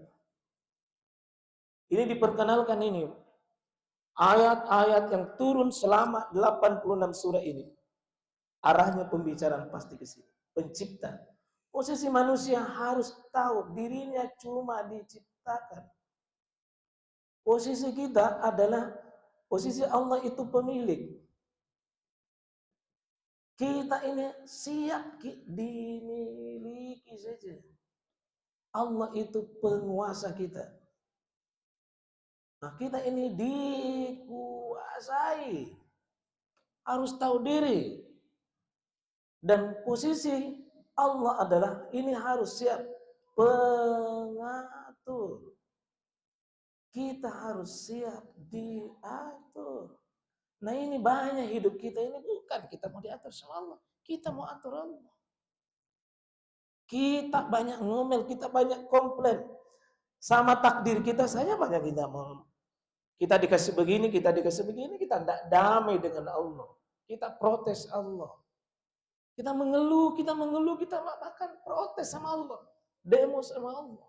Ini diperkenalkan ini. Ayat-ayat yang turun selama 86 surah ini. Arahnya pembicaraan pasti ke sini. Pencipta. Posisi manusia harus tahu dirinya cuma diciptakan. Posisi kita adalah posisi Allah itu pemilik. Kita ini siap dimiliki saja. Allah itu penguasa kita. Nah, kita ini dikuasai. Harus tahu diri. Dan posisi Allah adalah ini harus siap pengatur. Kita harus siap diatur. Nah, ini banyak hidup kita ini bukan kita mau diatur sama Allah. Kita mau atur Allah. Kita banyak ngomel, kita banyak komplain. Sama takdir kita saja banyak kita mau. Kita dikasih begini, kita tidak damai dengan Allah. Kita protes Allah. Kita mengeluh, kita bahkan protes sama Allah. Demo sama Allah.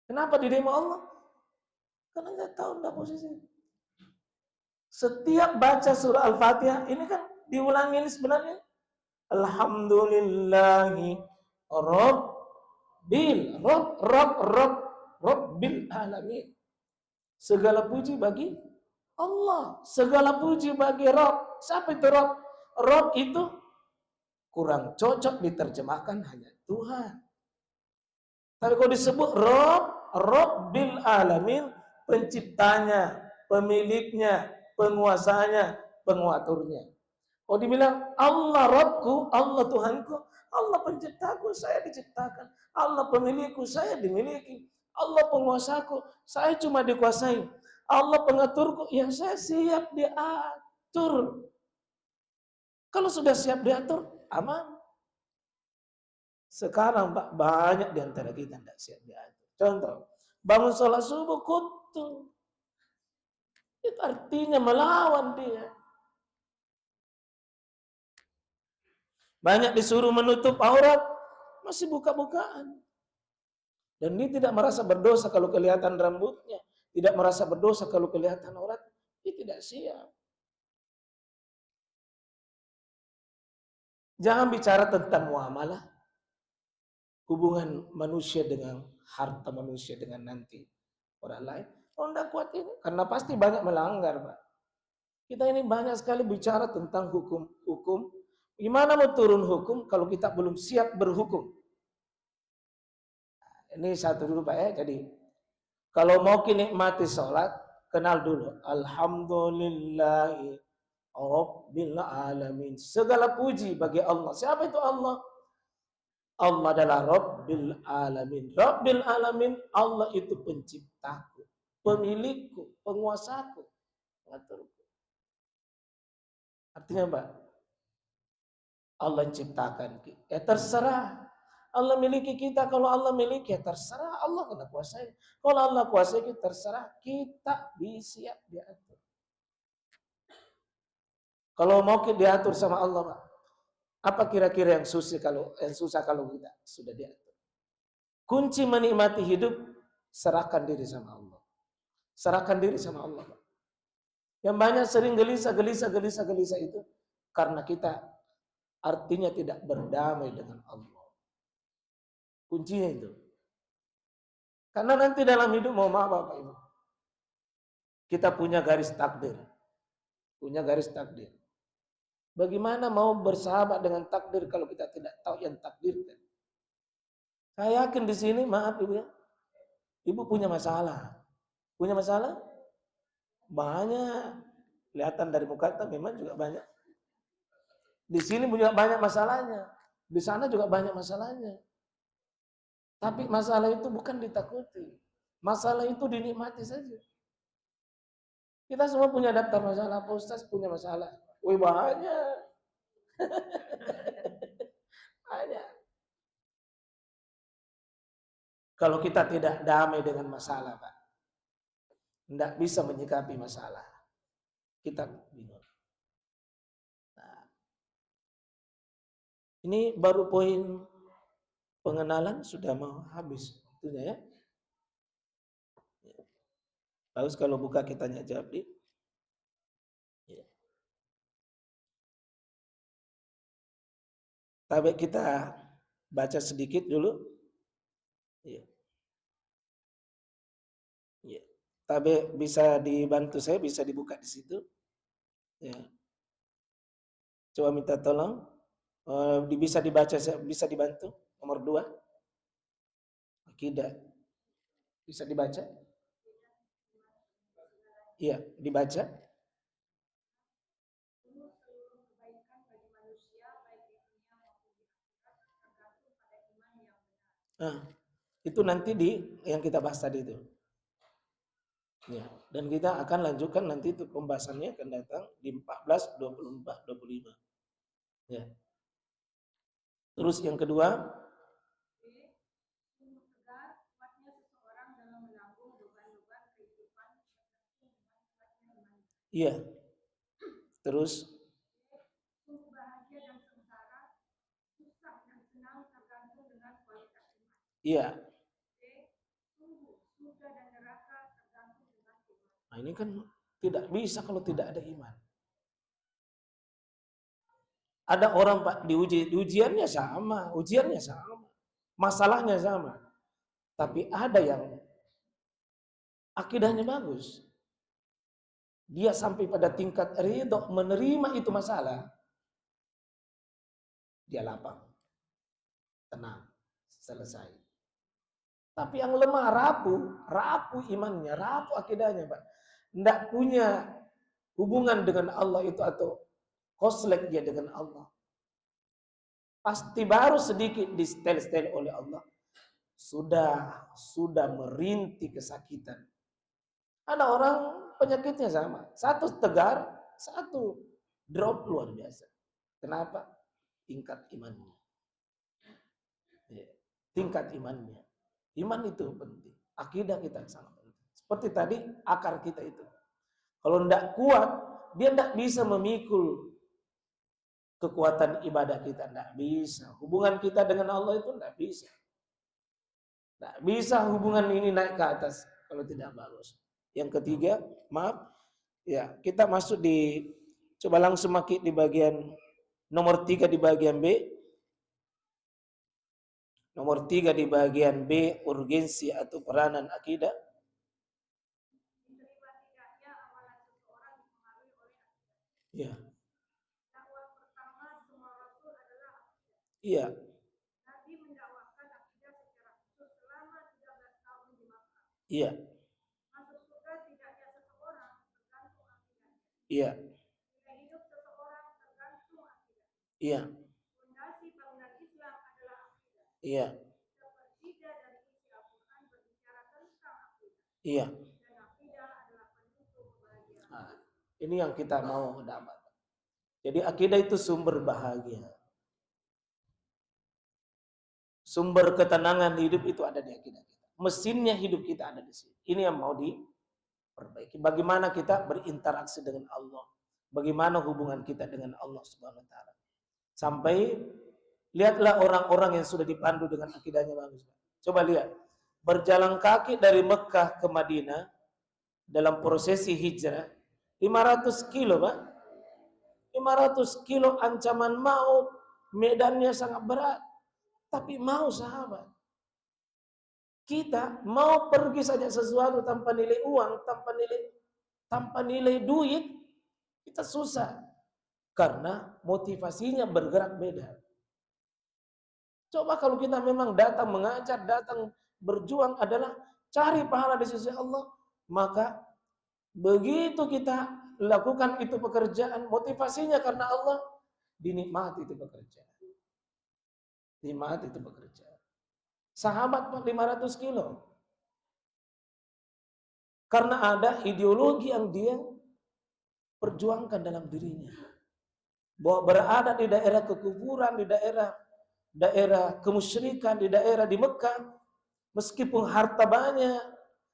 Kenapa di demo Allah? Karena nggak tahu enggak posisi. Setiap baca surah Al-Fatihah, ini kan diulangi ini sebenarnya. Alhamdulillahi Rabbil alamin. Segala puji bagi Allah. Segala puji bagi Rabb. Siapa itu Rabb? Rabb itu kurang cocok diterjemahkan hanya Tuhan. Tapi kalau disebut Rabbil alamin, penciptanya, pemiliknya, penguasanya, pengaturnya. Kalau dibilang Allah Rabbku, Allah Tuhanku, Allah penciptaku, saya diciptakan. Allah pemilikku, saya dimiliki. Allah penguasaku, saya cuma dikuasai. Allah pengaturku, ya saya siap diatur. Kalau sudah siap diatur, aman. Sekarang Pak, banyak di antara kita tidak siap diatur. Contoh, bangun sholat subuh kutu. Itu artinya melawan dia. Banyak disuruh menutup aurat, masih buka-bukaan. Dan dia tidak merasa berdosa kalau kelihatan rambutnya. Tidak merasa berdosa kalau kelihatan aurat. Dia tidak siap. Jangan bicara tentang muamalah. Hubungan manusia dengan harta manusia dengan nanti orang lain. Oh, tidak kuat ini. Karena pasti banyak melanggar, Pak. Kita ini banyak sekali bicara tentang hukum. Gimana mau turun hukum kalau kita belum siap berhukum? Ini satu dulu Pak ya. Jadi kalau mau nikmati sholat, kenal dulu. Alhamdulillahi Rabbil alamin. Segala puji bagi Allah. Siapa itu Allah? Allah adalah Rabbil alamin. Rabbil alamin, Allah itu penciptaku, pemilikku, penguasaku, pengaturku. Artinya apa? Allah ciptakan kita. Ya terserah. Allah miliki kita. Kalau Allah miliki ya terserah. Allah kena kuasai. Kalau Allah kuasai kita terserah. Kita bisa diatur. Kalau mau kita diatur sama Allah, Pak, apa kira-kira yang susah kalau kita sudah diatur? Kunci menikmati hidup, serahkan diri sama Allah. Serahkan diri sama Allah, Pak. Yang banyak sering gelisah itu karena kita artinya tidak berdamai dengan Allah. Kuncinya itu. Karena nanti dalam hidup mau maaf Bapak Ibu. Kita punya garis takdir. Punya garis takdir. Bagaimana mau bersahabat dengan takdir kalau kita tidak tahu yang takdirkan? Saya yakin di sini, maaf Ibu ya. Ibu punya masalah. Punya masalah? Banyak. Kelihatan dari muka kita memang juga banyak. Di sini juga banyak masalahnya. Di sana juga banyak masalahnya. Tapi masalah itu bukan ditakuti. Masalah itu dinikmati saja. Kita semua punya daftar masalah. Pak Ustaz punya masalah. Wih banyak. Banyak. Kalau kita tidak damai dengan masalah, Pak, tidak bisa menyikapi masalah. Kita bingung. Nah, ini baru poin pengenalan sudah mau habis. waktunya ya. Bagus kalau buka kita tanya jawab di. Ya. Tapi kita baca sedikit dulu. Ya. Ya. Tapi bisa dibantu saya, bisa dibuka di situ. Ya. Coba minta tolong. Bisa dibaca, bisa dibantu. Nomor 2. Akidah. Bisa dibaca? Iya, dibaca. Nah, itu nanti di yang kita bahas tadi itu. Ya, dan kita akan lanjutkan nanti itu pembahasannya akan datang di 14, 24, 25. Ya. Terus yang kedua, iya. Terus iya. Nah, ini kan tidak bisa kalau tidak ada iman. Ada orang Pak diuji, ujiannya sama, masalahnya sama. Tapi ada yang akidahnya bagus. Dia sampai pada tingkat ridho menerima itu masalah. Dia lapang. Tenang. Selesai. Tapi yang lemah rapuh imannya, rapuh akidahnya, Pak. Tidak punya hubungan dengan Allah itu atau koslek dia dengan Allah. Pasti baru sedikit di setel oleh Allah. Sudah merintih kesakitan. Ada orang penyakitnya sama. Satu tegar, satu drop luar biasa. Kenapa? Tingkat imannya. Ya, tingkat imannya. Iman itu penting. Akidah kita sangat penting. Seperti tadi akar kita itu. Kalau tidak kuat, dia tidak bisa memikul kekuatan ibadah kita. Tidak bisa. Hubungan kita dengan Allah itu tidak bisa. Tidak bisa hubungan ini naik ke atas kalau tidak bagus. Yang ketiga, maaf, ya kita masuk di, coba langsung masuk di bagian nomor 3 di bagian B. Nomor 3 di bagian B, urgensi atau peranan akidah. Ya. Iya. Iya. Iya. Iya. Iya. Iya. Nah, ini yang kita mau dapat. Jadi akidah itu sumber bahagia. Sumber ketenangan hidup itu ada di akidah kita. Mesinnya hidup kita ada di sini. Ini yang mau diperbaiki. Bagaimana kita berinteraksi dengan Allah. Bagaimana hubungan kita dengan Allah Subhanahu wa taala. Sampai lihatlah orang-orang yang sudah dipandu dengan akidahnya bagus. Coba lihat. Berjalan kaki dari Mekah ke Madinah dalam prosesi hijrah 500 kilo, Pak. 500 kilo ancaman maut, medannya sangat berat. Tapi mau sahabat. Kita mau pergi saja sesuatu tanpa nilai uang, tanpa nilai duit, kita susah. Karena motivasinya bergerak beda. Coba kalau kita memang datang mengajar, datang berjuang adalah cari pahala di sisi Allah, maka begitu kita lakukan itu pekerjaan, motivasinya karena Allah, dinikmati itu pekerjaan. Nikmati itu pekerjaan. Sahabat 500 kilo. Karena ada ideologi yang dia perjuangkan dalam dirinya. Bahwa berada di daerah kekufuran, di daerah kemusyrikan, di daerah di Mekah, meskipun harta banyak,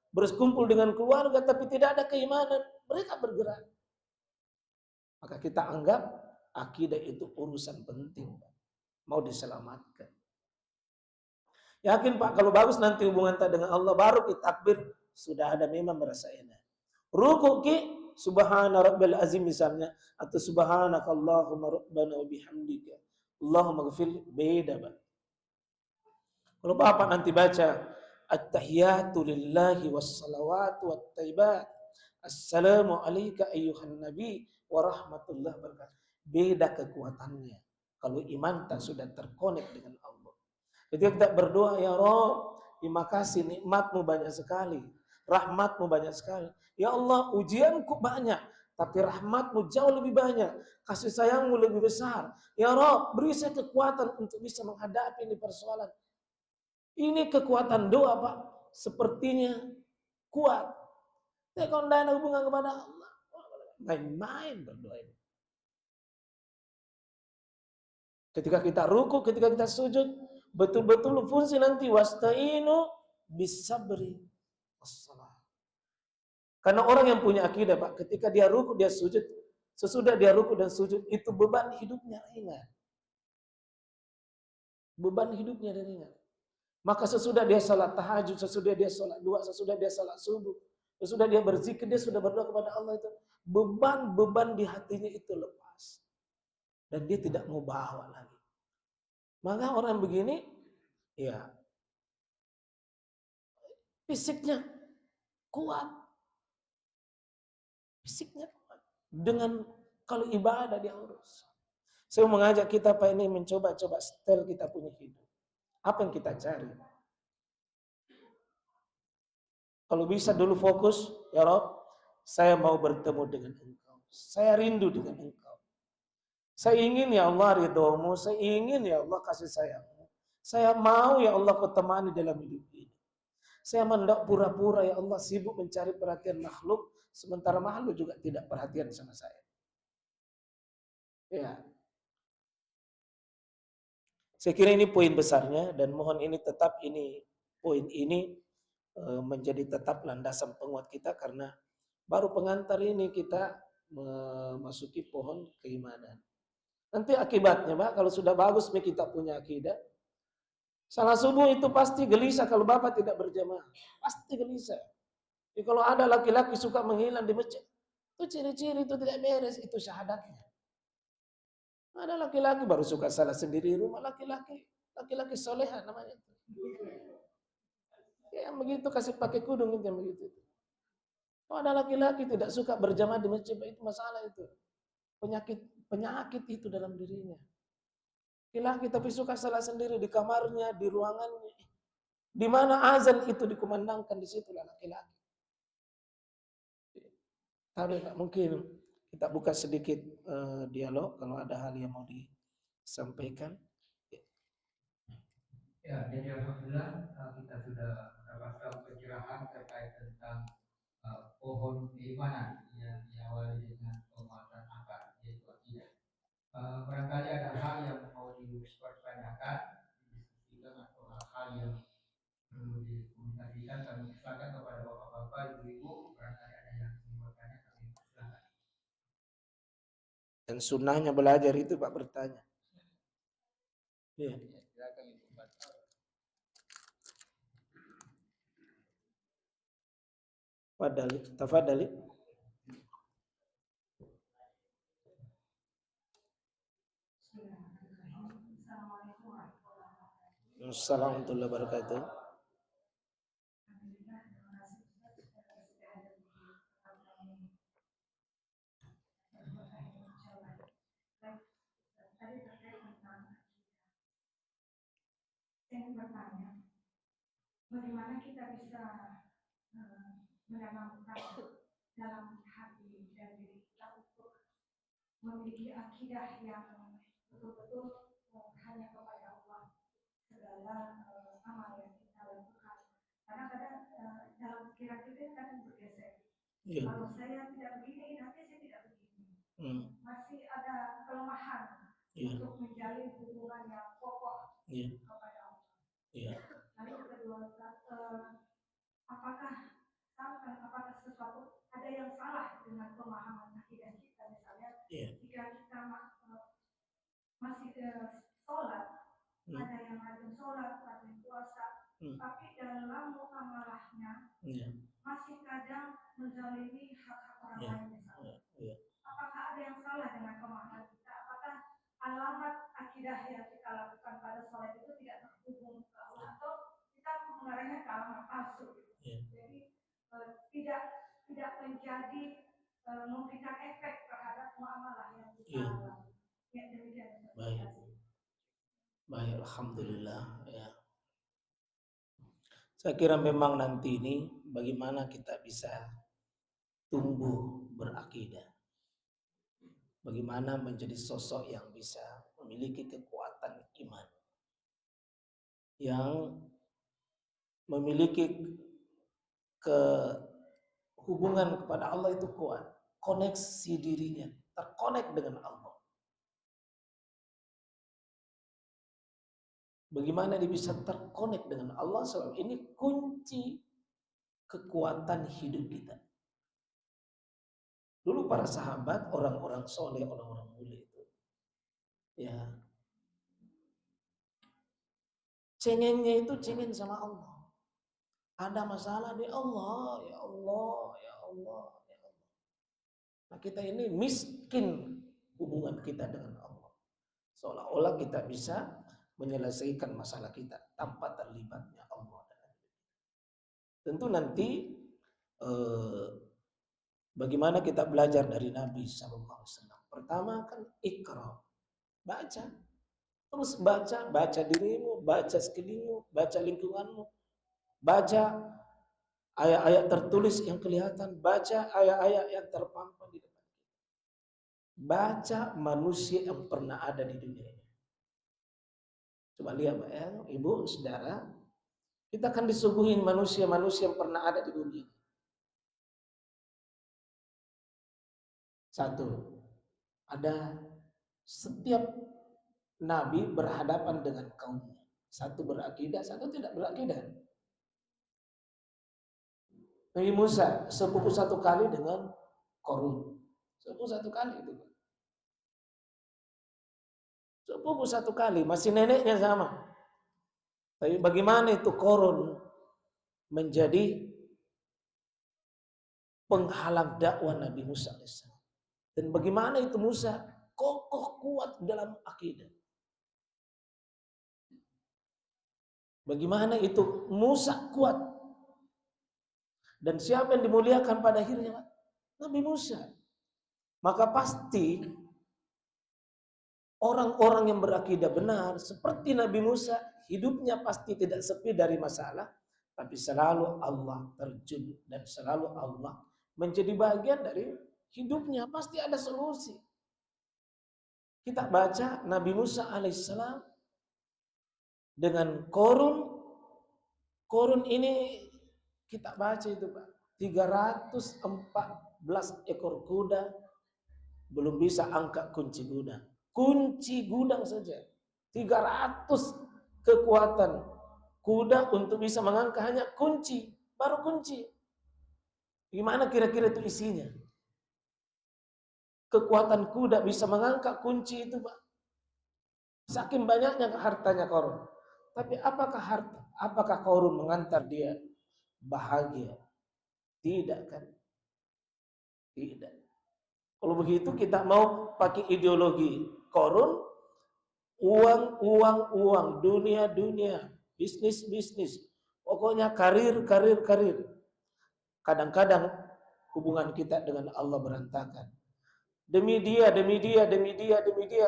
berkumpul dengan keluarga, tapi tidak ada keimanan, mereka bergerak. Maka kita anggap akidah itu urusan penting, mau diselamatkan. Yakin Pak, kalau bagus nanti hubungan kita dengan Allah, baru kita takbir, sudah ada memang merasa enak. Ruku ki, subhana rabbil azim misalnya, atau subhanakallahumma rabbana wa bihamdika, Allahumma ghafir, beda Pak. Kalau Bapak nanti baca at-tahiyatu lillahi wassalawatu wattaibat, assalamu alayka ayyuhan nabi wa rahmatullahi wabarakatuh. Beda kekuatannya kalau iman tak sudah terkonek dengan Allah. Ketika kita berdoa, ya Rabb, terima kasih, nikmatmu banyak sekali, rahmatmu banyak sekali. Ya Allah, ujianku banyak, tapi rahmatmu jauh lebih banyak, kasih sayangmu lebih besar. Ya Rabb, beri saya kekuatan untuk bisa menghadapi ini persoalan. Ini kekuatan doa Pak, sepertinya kuat. Tapi kalau tidak ada hubungan kepada Allah, main-main berdoa ini. Ketika kita ruku, ketika kita sujud, betul-betul fungsi nanti wasta'inu bisabri wassalah. Karena orang yang punya akidah Pak, ketika dia ruku, dia sujud, sesudah dia ruku dan sujud, itu beban hidupnya ringan. Beban hidupnya ringan. Maka sesudah dia salat tahajud, sesudah dia salat dua, sesudah dia salat subuh, sesudah dia berzikir, dia sudah berdoa kepada Allah itu, beban-beban di hatinya itu lepas. Dan dia tidak mau bawa lagi. Maka orang begini, ya fisiknya kuat. Fisiknya kuat. Dengan kalau ibadah dia urus. Saya mau mengajak kita Pak ini mencoba-coba setel kita punya hidup. Apa yang kita cari? Kalau bisa dulu fokus, ya Rob, saya mau bertemu dengan Engkau. Saya rindu dengan Engkau. Saya ingin ya Allah ridhomu, saya ingin ya Allah kasih sayangmu. Saya mau ya Allah kau temani dalam hidup ini. Saya mendak pura-pura ya Allah sibuk mencari perhatian makhluk, sementara makhluk juga tidak perhatian sama saya. Ya. Saya kira ini poin besarnya dan mohon ini tetap poin ini menjadi tetap landasan penguat kita karena baru pengantar ini kita memasuki pohon keimanan. Nanti akibatnya Pak, kalau sudah bagus kita punya akidah, salah subuh itu pasti gelisah kalau Bapak tidak berjamaah. Pasti gelisah. Jadi kalau ada laki-laki suka menghilang di masjid, itu ciri-ciri itu tidak beres, itu syahadatnya. Ada laki-laki baru suka salah sendiri rumah, laki-laki soleha namanya. Yang begitu kasih pakai kudung itu yang begitu. Kalau ada laki-laki tidak suka berjamaah di masjid, itu masalah itu. Penyakit itu dalam dirinya. Laki-laki tapi suka salah sendiri di kamarnya, di ruangannya. Di mana azan itu dikumandangkan, di situlah laki-laki. Tapi mungkin kita buka sedikit dialog kalau ada hal yang mau disampaikan. Ya, jadi alhamdulillah kita sudah mendapatkan pencerahan terkait tentang pohon keimanan yang diawali dengan penguatan akal, yaitu akidah. Barangkali ada hal yang mau dipertanyakan, didiskusikan atau hal-hal yang perlu dikomunikasikan, kami silakan kepada bapak-bapak, ibu-ibu, barangkali ada yang ingin bertanya, kami silakan. Dan sunnahnya belajar itu Pak bertanya. Iya. Silakan Ibu. Tafadhali. Assalamualaikum warahmatullahi wabarakatuh. Saya ingin bertanya, bagaimana kita bisa menanamkan dalam hati dan diri kita untuk memiliki akidah yang betul-betul hanya kepada Allah segala amal yang kita lakukan. Karena kadang dalam pikiran kita kadang bergeser. Yeah. Kalau saya tidak begini, nanti saya tidak begini. Masih ada kelemahan untuk menjalin hubungan yang kokoh kepada Allah. Lalu kedua, apakah sesuatu ada yang salah dengan pemahaman akidah kita, misalnya jika kita masih sholat, ada yang rajin sholat, rajin puasa, tapi dalam muamalahnya masih kadang menzalimi hak-hak orang lain misalnya. Apakah ada yang salah dengan pemahaman kita? Apakah alamat akidah yang kita lakukan pada sholat itu tidak terhubung ke Allah, atau kita mengarahnya ke alamat palsu? Jadi tidak menjadi memberikan efek terhadap muamalah yang kita lakukan. Ya, demikian. Baik, alhamdulillah. Ya. Saya kira memang nanti ini bagaimana kita bisa tumbuh berakidah. Bagaimana menjadi sosok yang bisa memiliki kekuatan iman. Yang memiliki hubungan kepada Allah itu kuat. Koneksi dirinya, terkonek dengan Allah. Bagaimana dia bisa terkonek dengan Allah? Sebab ini kunci kekuatan hidup kita. Dulu para sahabat, orang-orang soleh, orang-orang mulia itu, ya, cengennya itu cengen sama Allah. Ada masalah di Allah, ya Allah, ya Allah, ya Allah. Nah, kita ini miskin hubungan kita dengan Allah. Seolah-olah kita bisa menyelesaikan masalah kita tanpa terlibatnya Allah. Tentu nanti bagaimana kita belajar dari Nabi SAW. Pertama kan ikra, baca. Terus baca dirimu, baca sekelilingmu, baca lingkunganmu, baca ayat-ayat tertulis yang kelihatan, baca ayat-ayat yang terpampang di depan kita. Baca manusia yang pernah ada di dunia ini. Coba lihat ya, ibu, saudara, kita akan disuguhin manusia-manusia yang pernah ada di dunia ini. Satu, ada setiap nabi berhadapan dengan kaumnya. Satu berakidah, satu tidak berakidah. Nabi Musa sepupu satu kali dengan Korun. Sepupu satu kali itu. Sepupu satu kali, masih neneknya sama. Tapi bagaimana itu Korun menjadi penghalang dakwah Nabi Musa AS. Dan bagaimana itu Musa kokoh kuat dalam akidah. Bagaimana itu Musa kuat. Dan siapa yang dimuliakan pada akhirnya? Nabi Musa. Maka pasti orang-orang yang berakidah benar seperti Nabi Musa, hidupnya pasti tidak sepi dari masalah, tapi selalu Allah terjun dan selalu Allah menjadi bagian dari hidupnya. Pasti ada solusi. Kita baca Nabi Musa alaihissalam dengan Korun ini kita baca itu Pak, 314 ekor kuda, belum bisa angkat kunci gudang. Kunci gudang saja 300 kekuatan kuda untuk bisa mengangkat hanya kunci, baru kunci. Gimana kira-kira itu isinya? Kekuatan kuda bisa mengangkat kunci itu Pak. Saking banyaknya hartanya Korun. Tapi apakah Korun mengantar dia bahagia? Tidak kan? Tidak. Kalau begitu kita mau pakai ideologi Korun, uang, dunia, bisnis. Pokoknya karir. Kadang-kadang hubungan kita dengan Allah berantakan. Demi dia.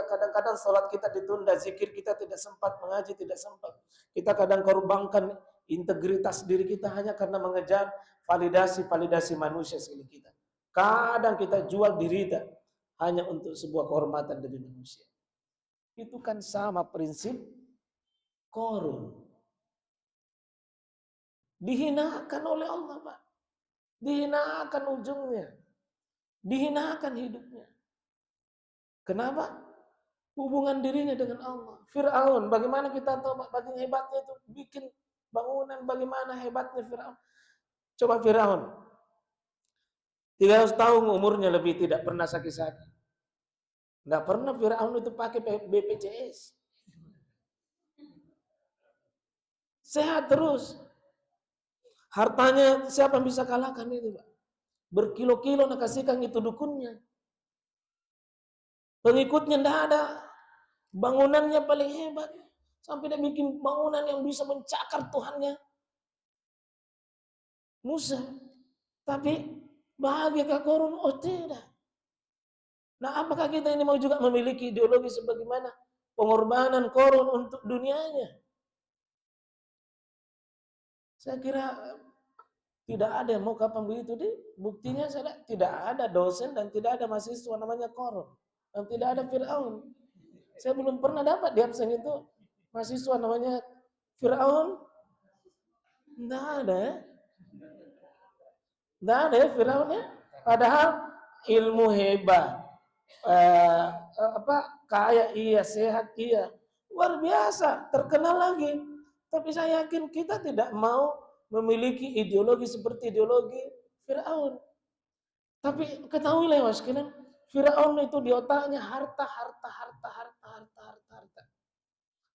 Kadang-kadang sholat kita ditunda, zikir kita tidak sempat, mengaji tidak sempat. Kita kadang korbankan integritas diri kita hanya karena mengejar validasi manusia sekali kita. Kadang kita jual diri kita hanya untuk sebuah kehormatan dari manusia. Itu kan sama prinsip Korun. Dihinakan oleh Allah Pak. Dihinakan ujungnya. Dihinakan hidupnya. Kenapa? Hubungan dirinya dengan Allah. Fir'aun, bagaimana kita tahu bagaimana hebatnya itu bikin bangunan, bagaimana hebatnya Fir'aun. Coba Fir'aun. 300 tahun umurnya lebih, tidak pernah sakit-sakit. Nggak pernah Fir'aun itu pakai BPJS. Sehat terus. Hartanya siapa yang bisa kalahkan itu, Pak? Berkilo-kilo nak kasihkan itu dukunnya. Pengikutnya tidak ada. Bangunannya paling hebat. Sampai dia bikin bangunan yang bisa mencakar Tuhannya. Musa. Tapi bahagiakah korun? Oh tidak. Nah apakah kita ini mau juga memiliki ideologi sebagaimana pengorbanan korun untuk dunianya? Saya kira tidak ada yang mau kapan begitu deh. Buktinya saya tidak ada dosen dan tidak ada mahasiswa namanya korun. Dan tidak ada Fir'aun. Saya belum pernah dapat di absen itu mahasiswa namanya Fir'aun. Tidak ada ya. Tidak ada ya Fir'aun ya. Padahal ilmu hebat. Kaya iya, sehat iya. Luar biasa, terkenal lagi. Tapi saya yakin kita tidak mau memiliki ideologi seperti ideologi Fir'aun. Tapi ketahuilah ya Mas, Fir'aun itu di otaknya harta.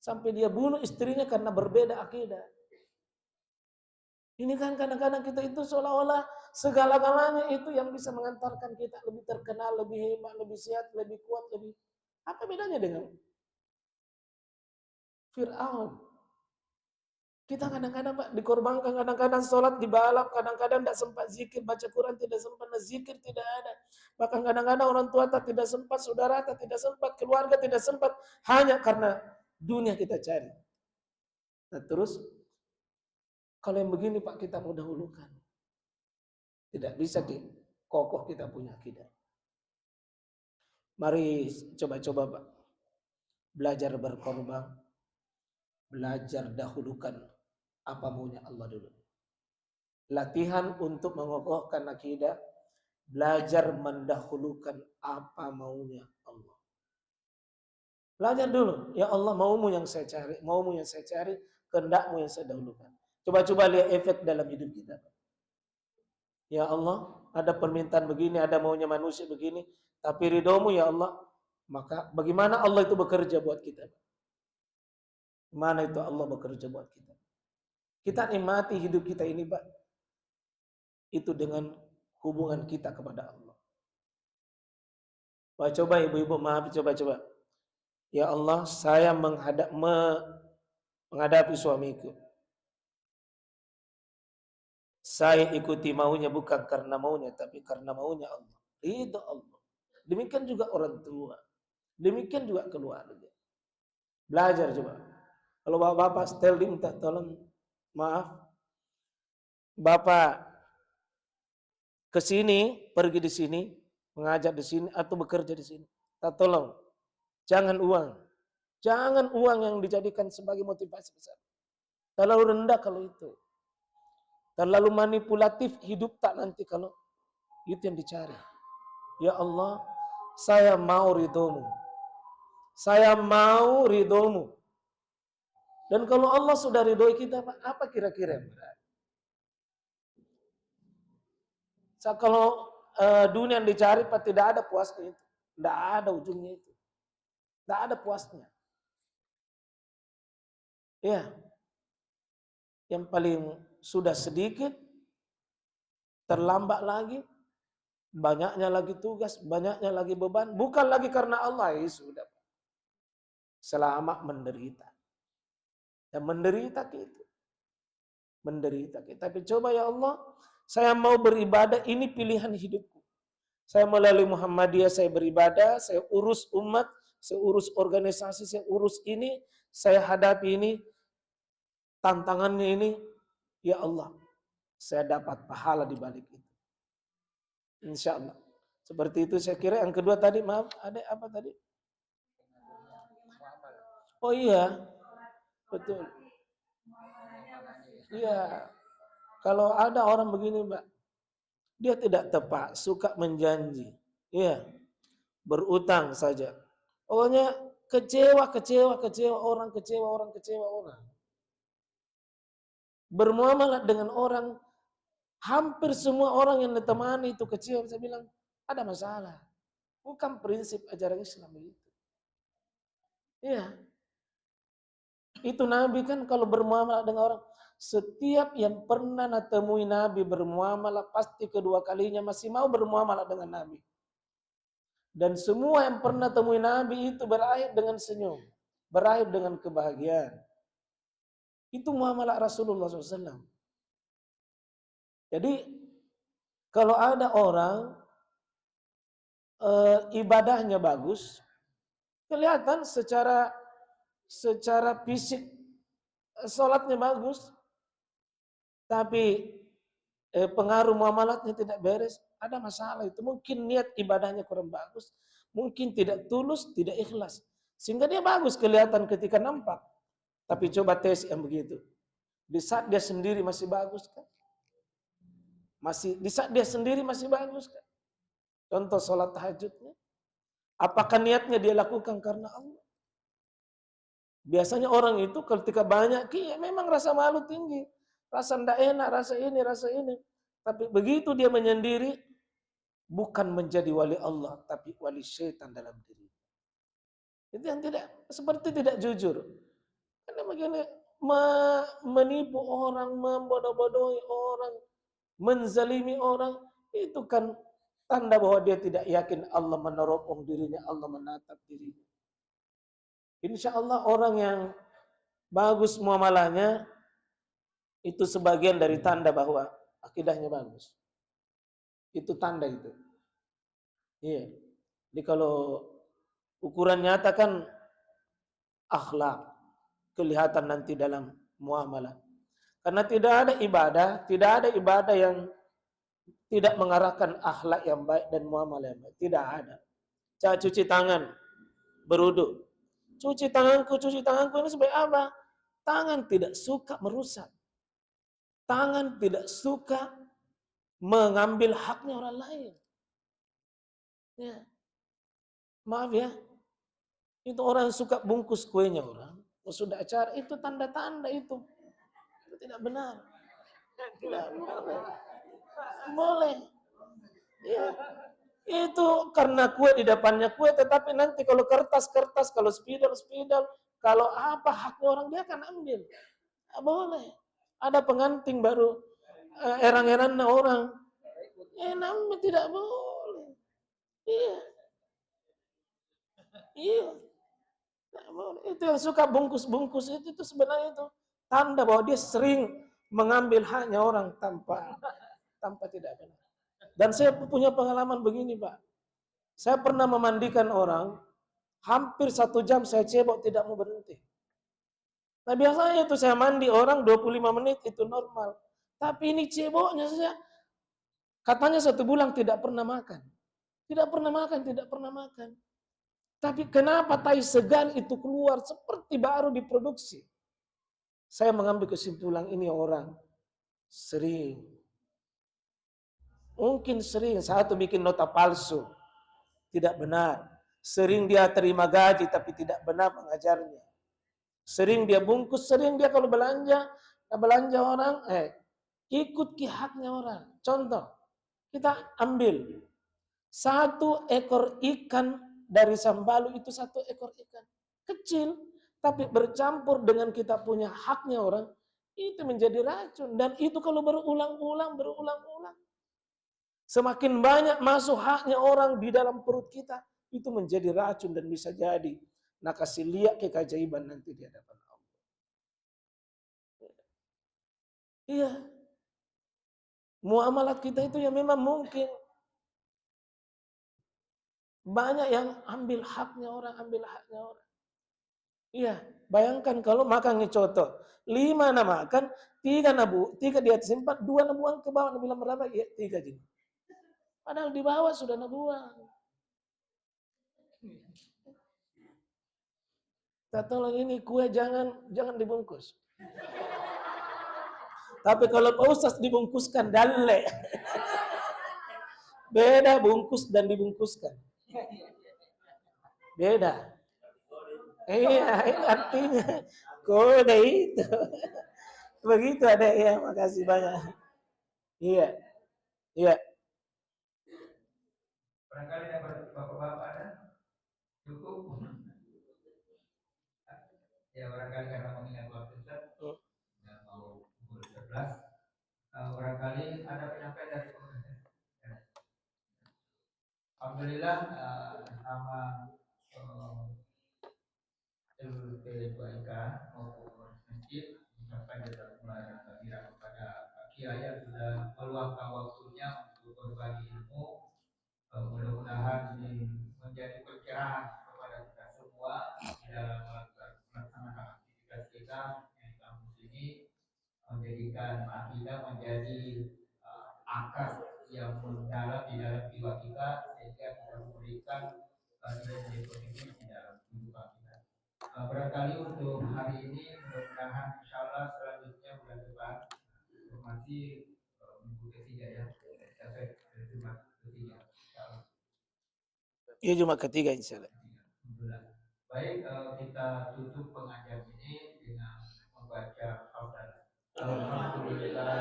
Sampai dia bunuh istrinya karena berbeda akidah. Ini kan kadang-kadang kita itu seolah-olah segala-galanya itu yang bisa mengantarkan kita lebih terkenal, lebih hebat, lebih sehat, lebih kuat, lebih... Apa bedanya dengan Fir'aun? Kita kadang-kadang Pak dikorbankan, kadang-kadang sholat dibalap, kadang-kadang tidak sempat zikir, baca Quran tidak sempat, zikir tidak ada. Bahkan kadang-kadang orang tua tak tidak sempat, saudara tak tidak sempat, keluarga tidak sempat, hanya karena dunia kita cari. Nah terus, kalau yang begini Pak kita mau dahulukan. Tidak bisa kokoh kita punya akidah. Mari coba-coba Pak, belajar berkorban, belajar dahulukan apa maunya Allah dulu. Latihan untuk mengokohkan akidah, belajar mendahulukan apa maunya Allah. Belajar dulu, ya Allah maumu yang saya cari, maumu yang saya cari, kehendakmu yang saya dahulukan. Coba-coba lihat efek dalam hidup kita. Ya Allah, ada permintaan begini, ada maunya manusia begini, tapi ridhomu ya Allah, maka bagaimana Allah itu bekerja buat kita? Mana itu Allah bekerja buat kita? Kita nikmati hidup kita ini, Pak. Itu dengan hubungan kita kepada Allah. Wah, coba ibu-ibu, maaf, coba. Ya Allah, saya menghadapi suamiku. Saya ikuti maunya bukan karena maunya, tapi karena maunya Allah. Ridho Allah. Demikian juga orang tua. Demikian juga keluarga. Belajar coba. Kalau bapak setel minta tolong, maaf, bapak ke sini, pergi di sini, mengajar di sini atau bekerja di sini. Tak tolong, jangan uang. Jangan uang yang dijadikan sebagai motivasi besar. Terlalu rendah kalau itu. Terlalu manipulatif hidup tak nanti kalau itu yang dicari. Ya Allah, saya mau ridhomu. Saya mau ridhomu. Dan kalau Allah sudah ridhoi kita, apa kira-kira yang berarti? Kalau dunia yang dicari, Pak, tidak ada puasnya itu. Tidak ada ujungnya itu. Tidak ada puasnya. Ya, yang paling sudah sedikit, terlambat lagi, banyaknya lagi tugas, banyaknya lagi beban. Bukan lagi karena Allah, ya sudah. Selama menderita. Dan menderita kita. Menderita kita. Tapi coba ya Allah, saya mau beribadah, ini pilihan hidupku. Saya melalui Muhammadiyah, saya beribadah, saya urus umat, saya urus organisasi, saya urus ini, saya hadapi ini, tantangannya ini, ya Allah, saya dapat pahala di balik itu. Insya Allah. Seperti itu saya kira. Yang kedua tadi, maaf, ada apa tadi? Oh iya, betul. Iya, kalau ada orang begini Mbak, dia tidak tepat, suka menjanji, iya, berutang saja. Pokoknya kecewa orang. Bermuamalah dengan orang, hampir semua orang yang ditemani itu kecewa. Saya bilang, ada masalah. Bukan prinsip ajaran Islam itu. Iya. Itu Nabi kan kalau bermuamalah dengan orang, setiap yang pernah temui Nabi bermuamalah pasti kedua kalinya masih mau bermuamalah dengan Nabi. Dan semua yang pernah temui Nabi itu berakhir dengan senyum, berakhir dengan kebahagiaan. Itu muamalah Rasulullah SAW. Jadi kalau ada orang ibadahnya bagus, kelihatan secara fisik sholatnya bagus, tapi pengaruh muamalatnya tidak beres, ada masalah itu. Mungkin niat ibadahnya kurang bagus, mungkin tidak tulus, tidak ikhlas. Sehingga dia bagus kelihatan ketika nampak. Tapi coba tes yang begitu. Di saat dia sendiri masih bagus kan? Di saat dia sendiri masih bagus kan? Contoh sholat tahajudnya. Apakah niatnya dia lakukan karena Allah? Biasanya orang itu ketika banyak memang rasa malu tinggi. Rasa tidak enak, rasa ini. Tapi begitu dia menyendiri, bukan menjadi wali Allah, tapi wali syaitan dalam diri. Itu yang seperti tidak jujur. Karena begini, menipu orang, membodoh-bodohi orang, menzalimi orang, itu kan tanda bahwa dia tidak yakin Allah meneropong dirinya, Allah menatap dirinya. Insya Allah orang yang bagus muamalahnya, itu sebagian dari tanda bahwa akidahnya bagus. Itu tanda itu. Iya. Jadi kalau ukuran nyata kan akhlak, kelihatan nanti dalam muamalah. Karena tidak ada ibadah yang tidak mengarahkan akhlak yang baik dan muamalah yang baik. Tidak ada. Cara cuci tangan, berwudu. Cuci tanganku ini sebagai apa? Tangan tidak suka merusak. Tangan tidak suka mengambil haknya orang lain. Ya. Maaf ya. Itu orang yang suka bungkus kuenya orang. Sudah acara itu tanda-tanda itu. Itu tidak benar. Tidak boleh. Ya. Itu karena kue di depannya kue, tetapi nanti kalau kertas, kalau spidol, kalau apa haknya orang dia akan ambil. Tidak boleh. Ada pengantin baru erang-erangnya orang. Namanya tidak boleh. Iya. Iya. Itu yang suka bungkus-bungkus itu sebenarnya itu tanda bahwa dia sering mengambil haknya orang tanpa tidak benar. Dan saya punya pengalaman begini, Pak. Saya pernah memandikan orang, hampir 1 jam saya cebok tidak mau berhenti. Nah biasanya itu saya mandi orang 25 menit itu normal. Tapi ini ceboknya saja, katanya 1 bulan tidak pernah makan. Tidak pernah makan. Tapi kenapa tai segan itu keluar seperti baru diproduksi? Saya mengambil kesimpulan ini orang sering. Mungkin sering, satu bikin nota palsu. Tidak benar. Sering dia terima gaji tapi tidak benar mengajarnya. Sering dia bungkus, sering dia kalau belanja orang, ikut haknya orang. Contoh, kita ambil 1 ekor ikan dari Sambalu itu 1 ekor ikan. Kecil, tapi bercampur dengan kita punya haknya orang, itu menjadi racun. Dan itu kalau berulang-ulang, semakin banyak masuk haknya orang di dalam perut kita, itu menjadi racun dan bisa jadi nak kasih lihat keajaiban nanti di hadapan Allah. Iya. Muamalat kita itu ya memang mungkin banyak yang ambil haknya orang. Iya, bayangkan kalau makan coto, 5 nak makan, 3 dia simpan, 2 nak buang ke bawah, nak bilang berapa? Ya 3 jadi. Padahal di bawah sudah nak buang. Kita tolong ini kue jangan dibungkus. Tapi kalau Pak Ustaz dibungkuskan dalle. Beda bungkus dan dibungkuskan. Beda. Iya, itu artinya kode itu. Begitu ada ya, makasih banyak. Iya. Iya. Barangkali dapat bapak-bapak ada cukup. Ya barangkali karena mengingat waktu Ustaz, sudah mau pukul 11. Barangkali ada penyampaian dari pemerintah. Ya. Alhamdulillah sama LP2IK maupun masjid mengucapkan jazakumullah khairan kepada Pak Kiai yang sudah meluangkan waktunya untuk berbagi ilmu. Mudah-mudahan ini menjadi pencerahan kepada kita semua dalam melaksanakan aktivitas kita yang di kampus ini, menjadikan akidah menjadi akar yang mendalam di dalam jiwa kita sehingga kita memberikan nilai-nilai positif di dalam kehidupan kita. Barangkali untuk hari ini mudah-mudahan insyaallah selanjutnya bulan depan informasi minggu ketiga ya sampai Jumat ketiga insyaallah. Ya Jumat ketiga insyaallah. Alhamdulillah. Baik, kita tutup pengajian ini dengan membaca hamdalah. Alhamdulillah.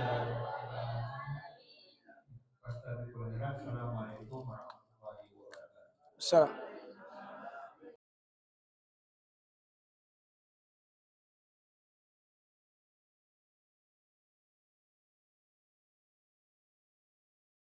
Assalamualaikum warahmatullahi wabarakatuh.